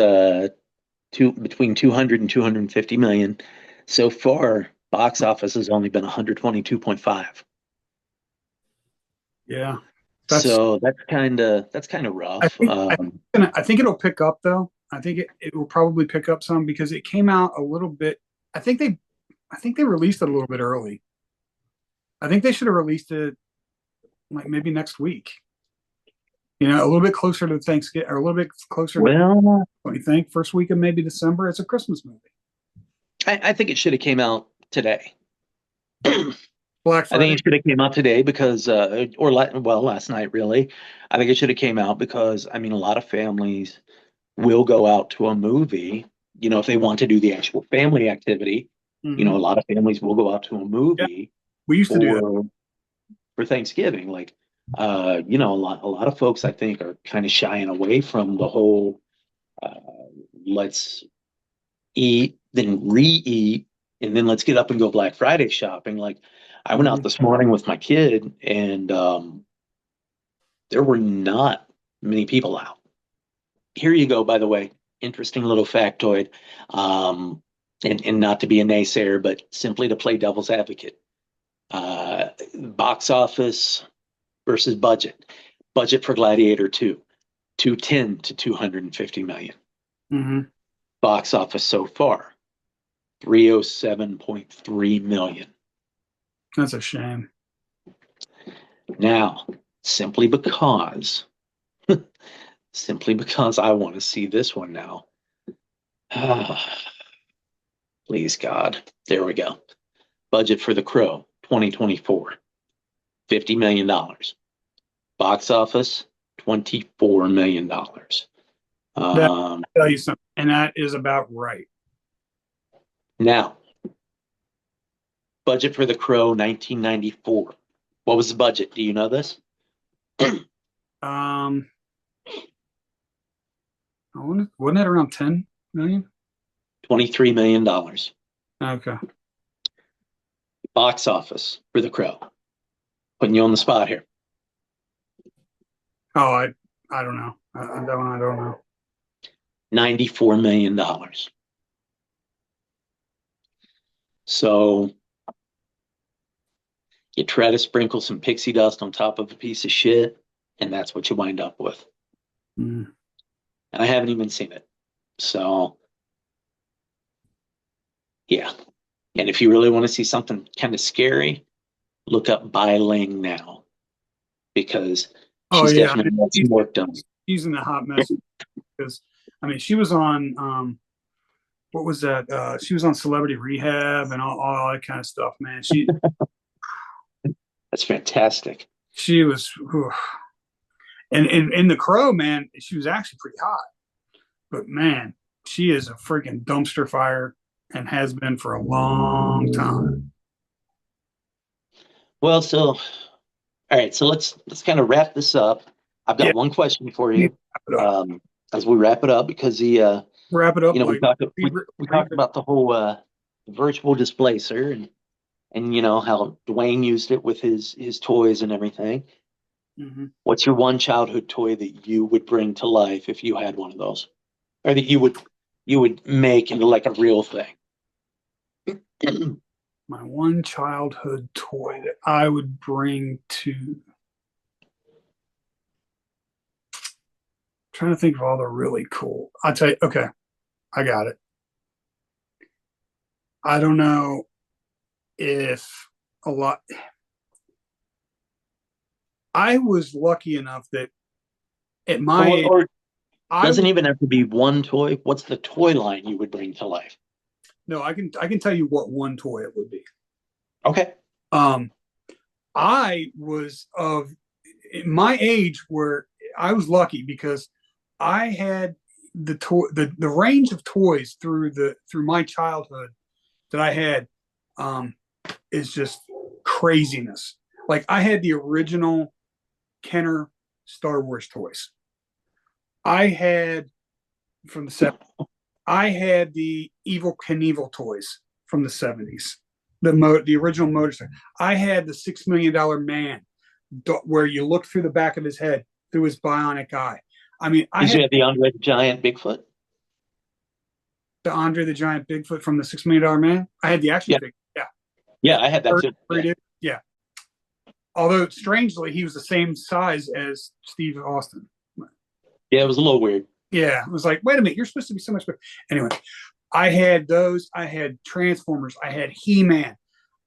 between 200 and 250 million. So far, box office has only been 122.5. Yeah. That's. So that's kind of rough. I think it'll pick up though. I think it will probably pick up some because it came out a little bit. I think they I think they released it a little bit early. I think they should have released it like maybe next week. A little bit closer to Thanksgiving or a little bit closer to Well, what you think first week of maybe December. It's a Christmas movie. I think it should have came out today. Black I think Friday. it should have came out today because, well, last night really. I think it should have came out because I mean, a lot of families will go out to a movie. If they want to do the actual family activity, a Hmm. lot of families will go out to a Yeah, movie we used to do that. for Thanksgiving. Like, a lot of folks I think are kind of shying away from the whole uh, let's eat, then re-eat, and then let's get up and go Black Friday shopping. Like, I went out Hmm. this morning with my kid, and there were not many people out. Here you go, by the way. Interesting little factoid. Um, and not to be a naysayer, but simply to play devil's advocate. Box office versus budget. Budget for Gladiator 2, 210 to 250 million. Hmm. Box office so far, 307.3 million. That's a shame. Now, simply because, simply because I want to see this one now. Please God. There we go. Budget for The Crow, 2024, $50 million. Box office, $24 million. That Um, tell you something, and that is about right. Now, budget for The Crow, 1994. What was the budget? Do you know this? Um, wasn't that around 10 million? $23 million. Okay. Box office for The Crow. Putting you on the spot here. Oh, I don't know. I don't know. $94 million. So you try to sprinkle some pixie dust on top of a piece of shit, and that's what you wind up with. Mm. And I haven't even seen it. So, yeah. And if you really want to see something kind of scary, look up Bai Ling now because Oh she's yeah, definitely got some work done. she's in a hot mess because I mean she was on what was that? She was on Celebrity Rehab and all that kind of stuff. Man, That's fantastic. she was, whew. And in The Crow, man, she was actually pretty hot. But man, she is a freaking dumpster fire and has been for a long time. Well, so all right, so let's kind of wrap this up. I've Yeah, got one question for we need you to wrap it up. as we wrap it up because Wrap it up we like talked we talked about the whole virtual displacer and how Dwayne used it with his toys and everything. mm-hmm. What's your one childhood toy that you would bring to life if you had one of those, or that you would make into like a real thing? My one childhood toy that I would bring to. Trying to think of all the really cool. I'll tell you. Okay, I got it. I don't know if a lot. I was lucky enough that at my age, Or I doesn't would even have to be one toy. What's the toy line you would bring to life? no, I can tell you what one toy it would be. Okay. Um, I was of my age where I was lucky because I had the range of toys through my childhood that I had um, is just craziness. Like I had the original Kenner Star Wars toys. I had from the 70s. I had the Evil Knievel toys from the 70s. The original motorcycle. I had the $6 million man where you look through the back of his head through his bionic eye. I mean, I Did had you have the Andre the Giant Bigfoot? the Andre the Giant Bigfoot from the $6 Million Man. I had the action Yeah. figure. Yeah. Yeah, I had that too. Yeah. Yeah. Although strangely, he was the same size as Steve Austin. Yeah, it was a little weird. Yeah, it was like, wait a minute, you're supposed to be so much better. Anyway, I had those. I had Transformers. I had He-Man.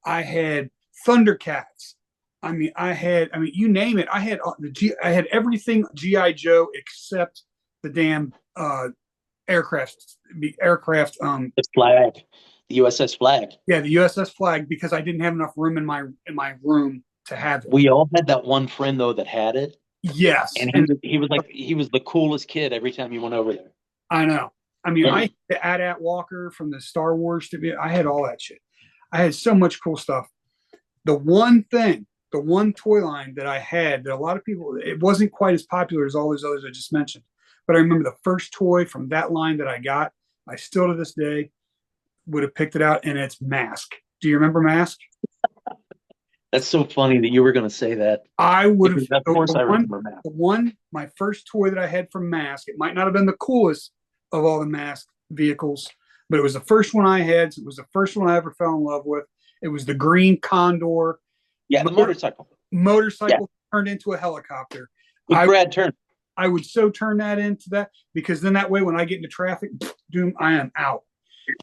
I had Thundercats. I mean, you name it. I had everything GI Joe except the damn aircraft. The flag. the USS Flag. Yeah, the USS Flag, because I didn't have enough room in my room to have it. We all had that one friend though that had it, Yes, and and he was the coolest kid every time you went over there. I know. I mean, I had the AT-AT Walker from the Star Wars to be. I had all that shit. I had so much cool stuff. The one thing, the one toy line that I had that a lot of people, it wasn't quite as popular as all those others I just mentioned. But I remember the first toy from that line that I got. I still to this day would have picked it out, and it's Mask. Do you remember Mask? That's so funny that you were going to say that. I would have. Because of course, I remember Mask. My first toy that I had from Mask. It might not have been the coolest of all the Mask vehicles, but it was the first one I had. It was the first one I ever fell in love with. It was the green Condor. Yeah, the motorcycle. Motorcycle turned into a helicopter. With Brad Turner. I would so turn that into that, because then that way when I get into traffic, doom, I am out.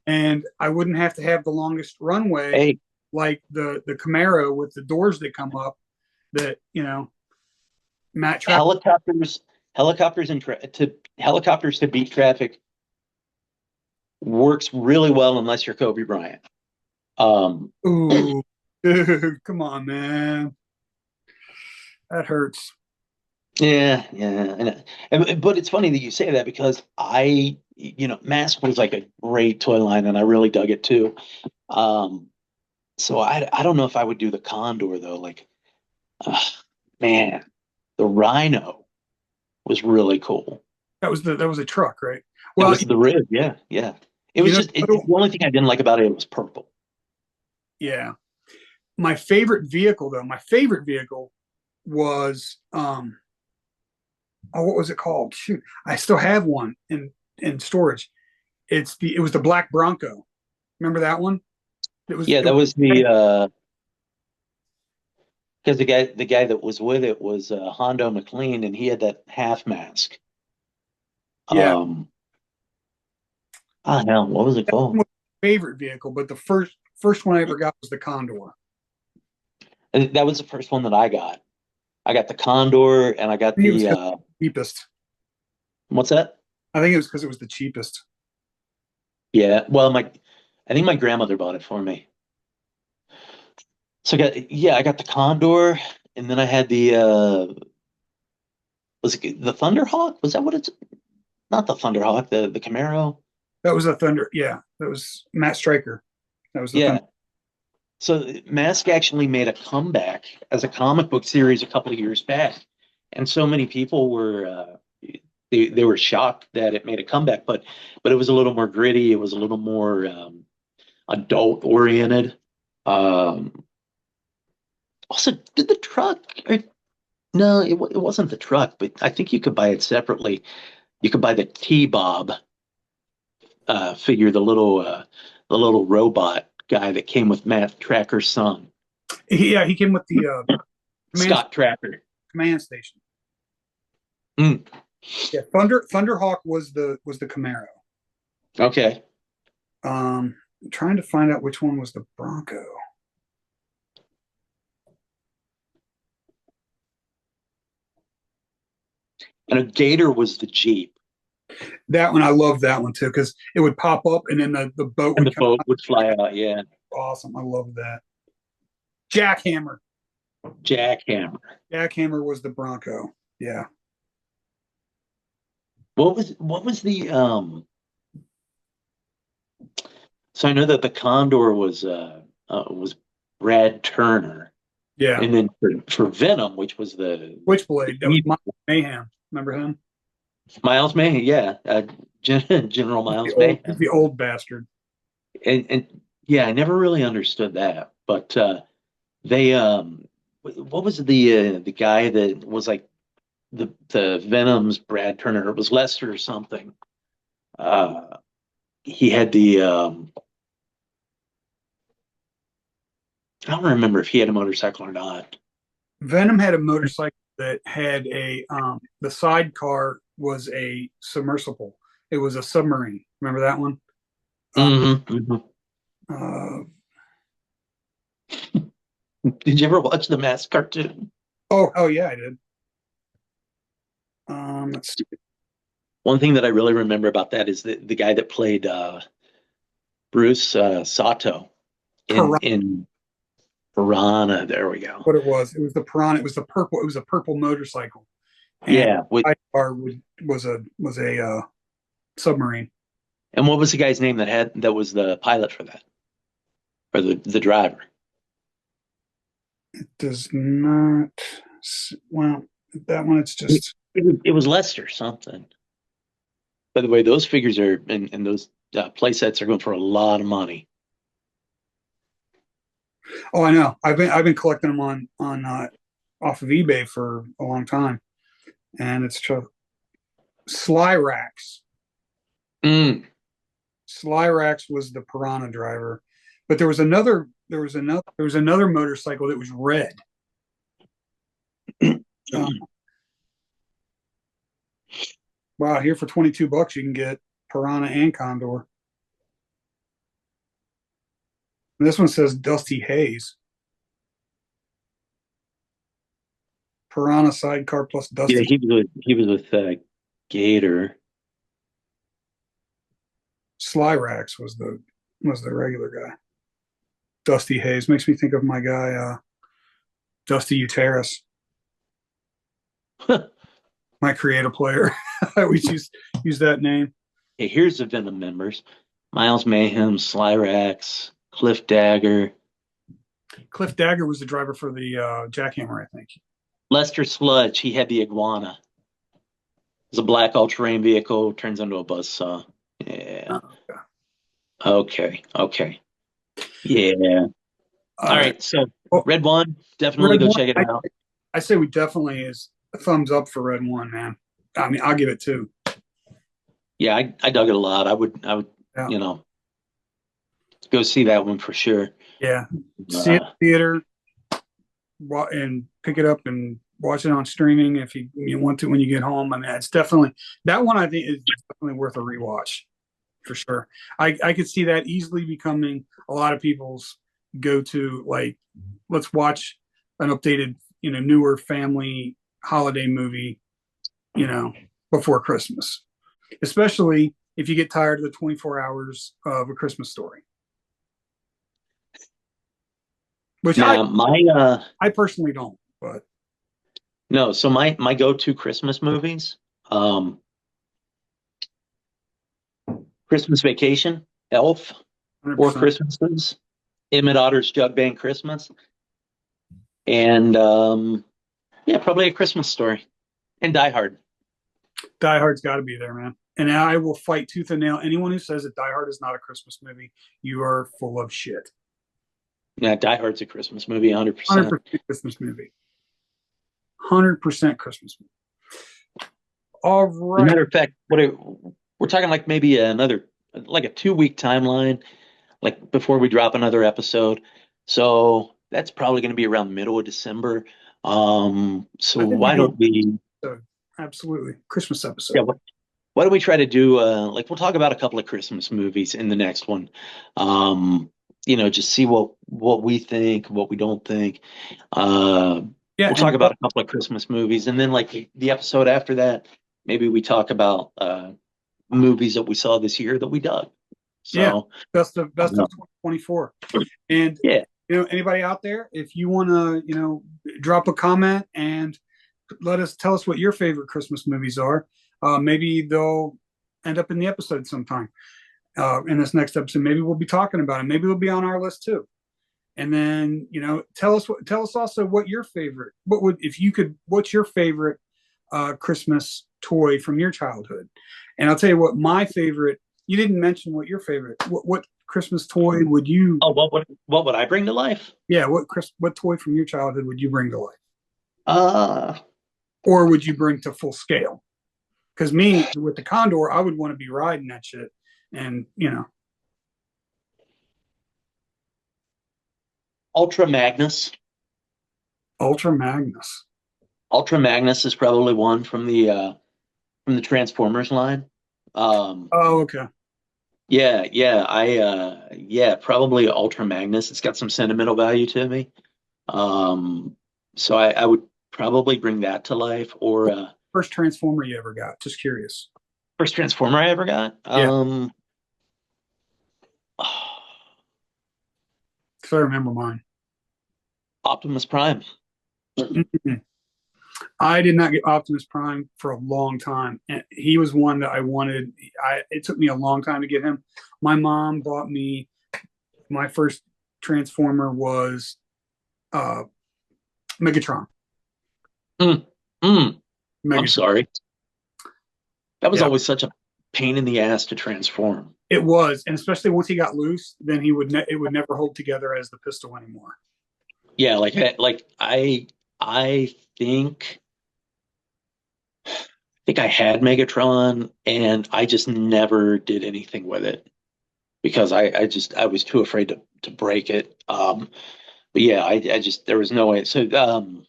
And I wouldn't have to have the longest runway like the Camaro with the doors that come up that, Matt helicopters to beat traffic works really well unless you're Kobe Bryant. Ooh, dude, come on, man. That hurts. Yeah. But it's funny that you say that, because Mask was like a great toy line, and I really dug it too. So I don't know if I would do the Condor though. Like, man, the Rhino was really cool. That was a truck, right? Well, it was the rib. Yeah. It was the only thing I didn't like about it was purple. Yeah. My favorite vehicle was what was it called? Shoot, I still have one in storage. It was the Black Bronco. Remember that one? Because the guy that was with it was Hondo McLean, and he had that half mask. Yeah. What was it called? Was my favorite vehicle, but the first one I ever got was the Condor. And that was the first one that I got. I got the Condor, and I got the cheapest. What's that? I think it was because it was the cheapest. Yeah. Well, I think my grandmother bought it for me. So I got the Condor, and then I had the was it the Thunderhawk? Was that what it's? Not the Thunderhawk, the Camaro. That was a Thunder. Yeah, that was Matt Stryker. That was the Thunder. So Mask actually made a comeback as a comic book series a couple of years back, and so many people were they were shocked that it made a comeback, but it was a little more gritty. It was a little more adult oriented. Also, did the truck? No, it wasn't the truck, but I think you could buy it separately. You could buy the T-Bob figure, the little robot guy that came with Matt Tracker's son. Yeah, he came with the Scott Tracker command station. Yeah, Thunderhawk was the Camaro. Okay. I'm trying to find out which one was the Bronco. And a Gator was the Jeep. That one, I love that one too, because it would pop up and then the boat would fly out. Yeah. Awesome. I love that. Jackhammer was the Bronco. Yeah. What was the so I know that the Condor was Brad Turner. Yeah. And then for Venom, which was the Switchblade, that was Miles Mayhem. Remember him? Miles Mayhem, yeah. General Miles Mayhem. The old bastard. And yeah, I never really understood that. But they what was the guy that was like the Venom's Brad Turner? It was Lester or something. He had the I don't remember if he had a motorcycle or not. Venom had a motorcycle that had the sidecar was a submersible. It was a submarine. Remember that one? Did you ever watch the Mask cartoon? Oh yeah, I did. Let's see. One thing that I really remember about that is the guy that played Bruce Sato Piranha, in Piranha. There we go. what it was. It was the Piranha. It was the purple. It was a purple motorcycle, and Yeah. sidecar was a submarine. And what was the guy's name that was the pilot for that, or the driver? It does not. Well, that one. It's It, just. it was Lester something. By the way, those figures are and those play sets are going for a lot of money. Oh, I know. I've been collecting them on off of eBay for a long time, and it's Slyrax. Mm. Slyrax was the Piranha driver, but there was another motorcycle that was red. Um, wow, here for $22 you can get Piranha and Condor. And this one says Dusty Hayes. Piranha sidecar plus Yeah, Dusty. he was with Gator. Slyrax was the regular guy. Dusty Hayes makes me think of my guy Dusty Uteris, my creative player. I always use that name. Hey, here's the Venom members: Miles Mayhem, Slyrax, Cliff Dagger, Cliff Dagger was the driver for the Jackhammer, I think. Lester Sludge. He had the iguana. It's a black all-terrain vehicle, turns into a buzzsaw. Yeah. Okay. Okay. Yeah. All right. So well, Red One, definitely Red go One, check it out. I say we definitely is a thumbs up for Red One, man. I mean, I'll give it two. Yeah, I dug it a lot. I would, Yeah. Go see that one for sure. Yeah. See it in the theater and pick it up and watch it on streaming if you want to when you get home. I mean, it's definitely that one. I think is definitely worth a rewatch for sure. I could see that easily becoming a lot of people's go-to. Like, let's watch an updated, newer family holiday movie, before Christmas, especially if you get tired of the 24 hours of A Christmas Story. Which Now, I personally don't, but no. So my go-to Christmas movies, Christmas Vacation, Elf, 100%. Four Christmases, Emmett Otter's Jug Band Christmas, and yeah, probably A Christmas Story, and Die Hard. Die Hard's got to be there, man. And I will fight tooth and nail anyone who says that Die Hard is not a Christmas movie. You are full of shit. Yeah, Die Hard's a Christmas movie, 100%. 100% Christmas movie. 100% Christmas movie. All right. As a matter of fact, we're talking like maybe another, like a 2-week timeline, like before we drop another episode. So that's probably going to be around the middle of December. So why don't we? Absolutely, Christmas episode. Yeah. Why don't we try to do like we'll talk about a couple of Christmas movies in the next one. Just see what we think, what we don't think. We'll talk about a couple of Christmas movies, and then like the episode after that, maybe we talk about movies that we saw this year that we dug. So yeah, best of 2024. And anybody out there, if you want to, drop a comment and tell us what your favorite Christmas movies are. Maybe they'll end up in the episode sometime. In this next episode, maybe we'll be talking about it. Maybe it'll be on our list too. And then, tell us also what your favorite, what's your favorite Christmas toy from your childhood? And I'll tell you what my favorite. You didn't mention what your favorite. What Christmas toy would you? Oh, what would I bring to life? Yeah, what toy from your childhood would you bring to life? Or would you bring to full scale? Because me, with the Condor, I would want to be riding that shit, and Ultra Magnus. Ultra Magnus. Ultra Magnus is probably one from the Transformers line. Okay. Yeah, probably Ultra Magnus. It's got some sentimental value to me. So I would probably bring that to life. Or first Transformer you ever got? Just curious. First Transformer I ever got? Yeah. because I remember mine. Optimus Prime. I did not get Optimus Prime for a long time, and he was one that I wanted. It took me a long time to get him. My mom bought me my first Transformer was uh, Megatron. Mm, mm, I'm Megatron. sorry. That was Yeah, always such a pain in the ass to transform. it was, and especially once he got loose, then it would never hold together as the pistol anymore. Yeah, I think I had Megatron and I just never did anything with it because I was too afraid to break it. But yeah, I just there was no way. So the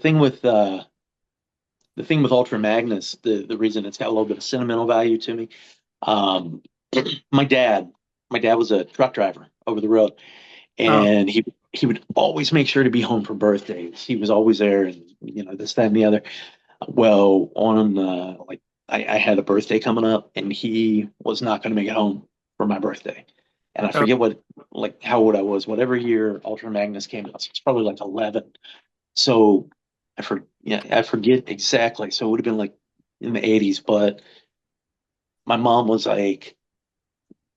thing with Ultra Magnus, the reason it's got a little bit of sentimental value to me, um, my dad my dad was a truck driver over the road, Oh, and he would always make sure to be home for birthdays. He was always there, and this, that, and the other. Well, on like I had a birthday coming up, and he was not going to make it home for my birthday. And I oh, forget what like how old I was. Whatever year Ultra Magnus came out, so it's probably like 11. So I forget exactly. So it would have been like in the 80s. But my mom was like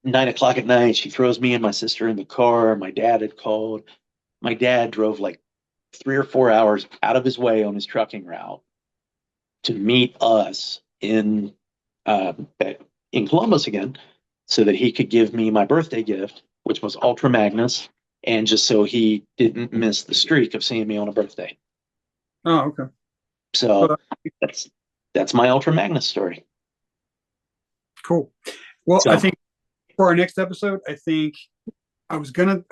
9 o'clock at night. She throws me and my sister in the car. My dad had called. My dad drove like 3 or 4 hours out of his way on his trucking route to meet us uh, in Columbus again, so that he could give me my birthday gift, which was Ultra Magnus, and just so he didn't miss the streak of seeing me on a birthday. oh, okay. So Well, that's my Ultra Magnus story. cool. Well, I So think for our next episode, I think I was gonna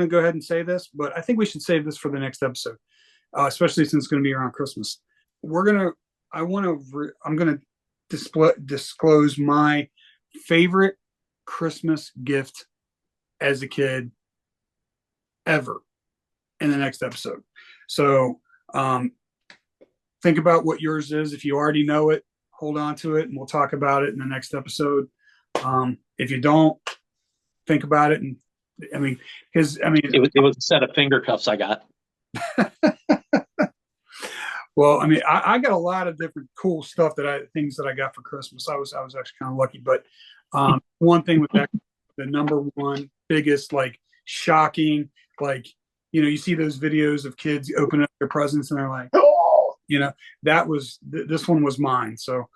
go ahead and say this, but I think we should save this for the next episode, especially since it's going to be around Christmas. We're gonna I'm gonna disclose my favorite Christmas gift as a kid ever in the next episode. So um, think about what yours is. If you already know it, hold on to it, and we'll talk about it in the next episode. If you don't, think about it, and it was a set of finger cuffs I got. well, I got a lot of different cool stuff things that I got for Christmas. I was actually kind of lucky, but one thing with that, the number one biggest like shocking, like you see those videos of kids opening up their presents and they're like, oh, that was this one was mine. So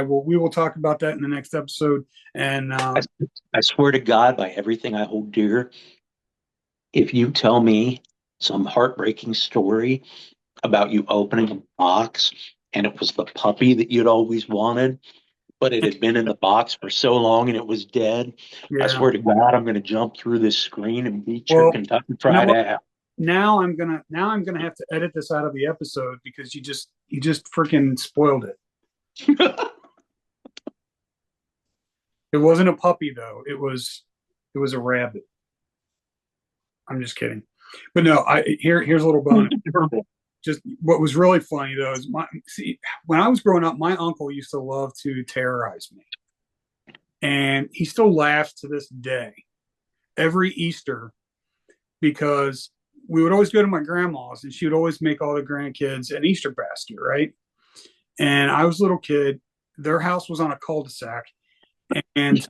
we will talk about that in the next episode. And I swear to God, by everything I hold dear, if you tell me some heartbreaking story about you opening a box and it was the puppy that you'd always wanted, but it had been in the box for so long and it was dead, I yeah, swear to God, I'm going to jump through this screen and beat your well, Kentucky you know Fried what? ass. Now I'm gonna have to edit this out of the episode because you just freaking spoiled it. It wasn't a puppy though. It was a rabbit. I'm just kidding. But no, here's a little bonus. Just what was really funny though is when I was growing up, my uncle used to love to terrorize me, and he still laughs to this day every Easter because we would always go to my grandma's and she would always make all the grandkids an Easter basket, right? And I was a little kid. Their house was on a cul-de-sac, and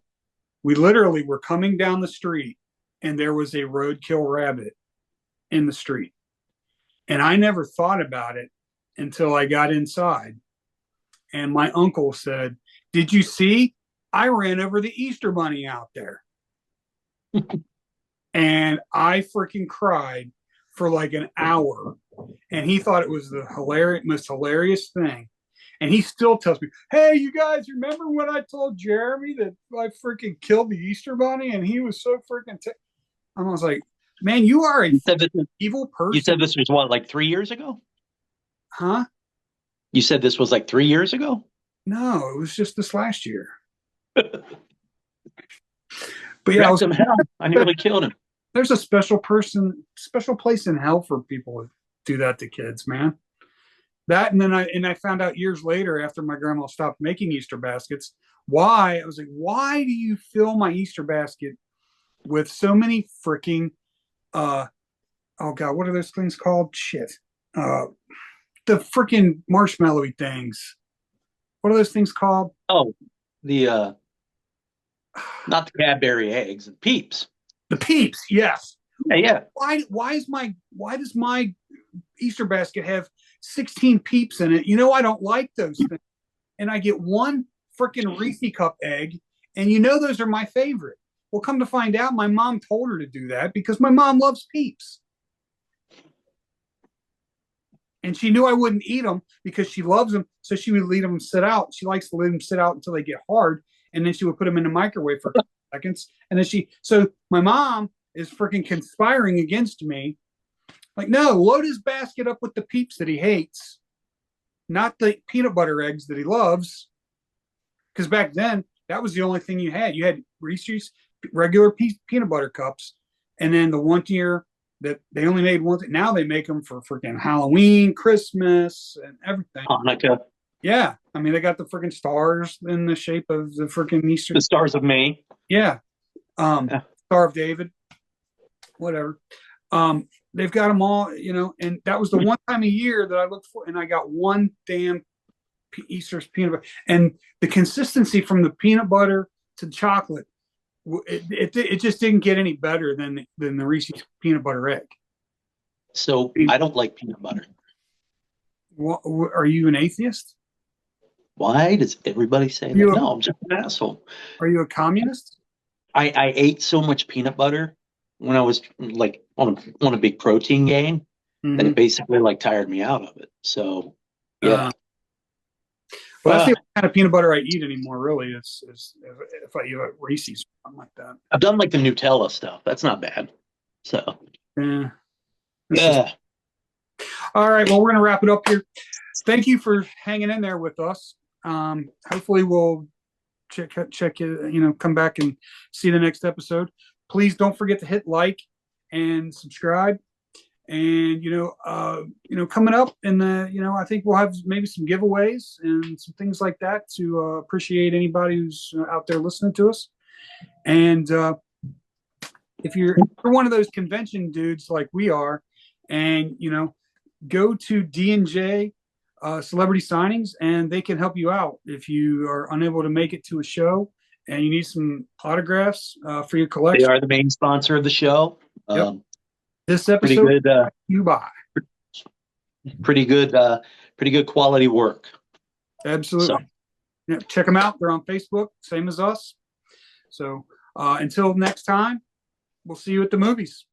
we literally were coming down the street, and there was a roadkill rabbit in the street. And I never thought about it until I got inside. And my uncle said, "Did you see? I ran over the Easter bunny out there." And I freaking cried for like an hour. And he thought it was the most hilarious thing. And he still tells me, "Hey, you guys, remember when I told Jeremy that I freaking killed the Easter bunny?" And he was so freaking. I was like, "Man, you are an evil You person." said this was what, like 3 years ago? Huh? You said this was like 3 years ago? No, it was just this last year. But yeah, Wrecked him hell. I nearly killed him. There's a special place in hell for people who do that to kids, man. That and then I found out years later after my grandma stopped making Easter baskets why. I was like, why do you fill my Easter basket with so many freaking oh god, what are those things called? Shit. Uh the freaking marshmallowy things. What are those things called? Oh, the not the Cadbury eggs and Peeps. The Peeps, yes. Yeah, yeah. Why does my Easter basket have 16 Peeps in it? You know I don't like those things. And I get one freaking Reese cup egg, and you know those are my favorite. Well, come to find out, my mom told her to do that because my mom loves Peeps. And she knew I wouldn't eat them because she loves them, so she would leave them sit out. She likes to let them sit out until they get hard, and then she would put them in the microwave for a couple seconds. And then so my mom is freaking conspiring against me. Like, no, load his basket up with the Peeps that he hates, not the peanut butter eggs that he loves. Because back then, that was the only thing you had. You had Reese's regular peanut butter cups, and then the one year that they only made one. Now they make them for freaking Halloween, Christmas, and everything. Hanukkah. Yeah, I mean they got the freaking stars in the shape of the freaking Easter. The stars of May. Yeah, Yeah. Star of David, whatever. They've got them all, you know. And that was the one time a year that I looked for, and I got one damn Easter's peanut butter, and the consistency from the peanut butter to the chocolate. It just didn't get any better than the Reese's peanut butter egg. So I don't like peanut butter. What, are you an atheist? Why does everybody say that? No, I'm just an asshole. Are you a communist? I ate so much peanut butter when I was like on a big protein gain that it basically like tired me out of it. So yeah. Well, that's the kind of peanut butter I eat anymore. Really, it's if I eat a Reese's or something like that. I've done like the Nutella stuff. That's not bad. So yeah. All right. Well, we're gonna wrap it up here. Thank you for hanging in there with us. Hopefully, we'll check come back and see the next episode. Please don't forget to hit like and subscribe. And coming up in the I think we'll have maybe some giveaways and some things like that to appreciate anybody who's out there listening to us. And if you're one of those convention dudes like we are, and go to D&J Celebrity Signings, and they can help you out if you are unable to make it to a show and you need some autographs for your collection. They are the main sponsor of the show. Yep. This episode, you buy. Pretty good quality work. Absolutely. So. Yeah, check them out. They're on Facebook, same as us. So until next time, we'll see you at the movies.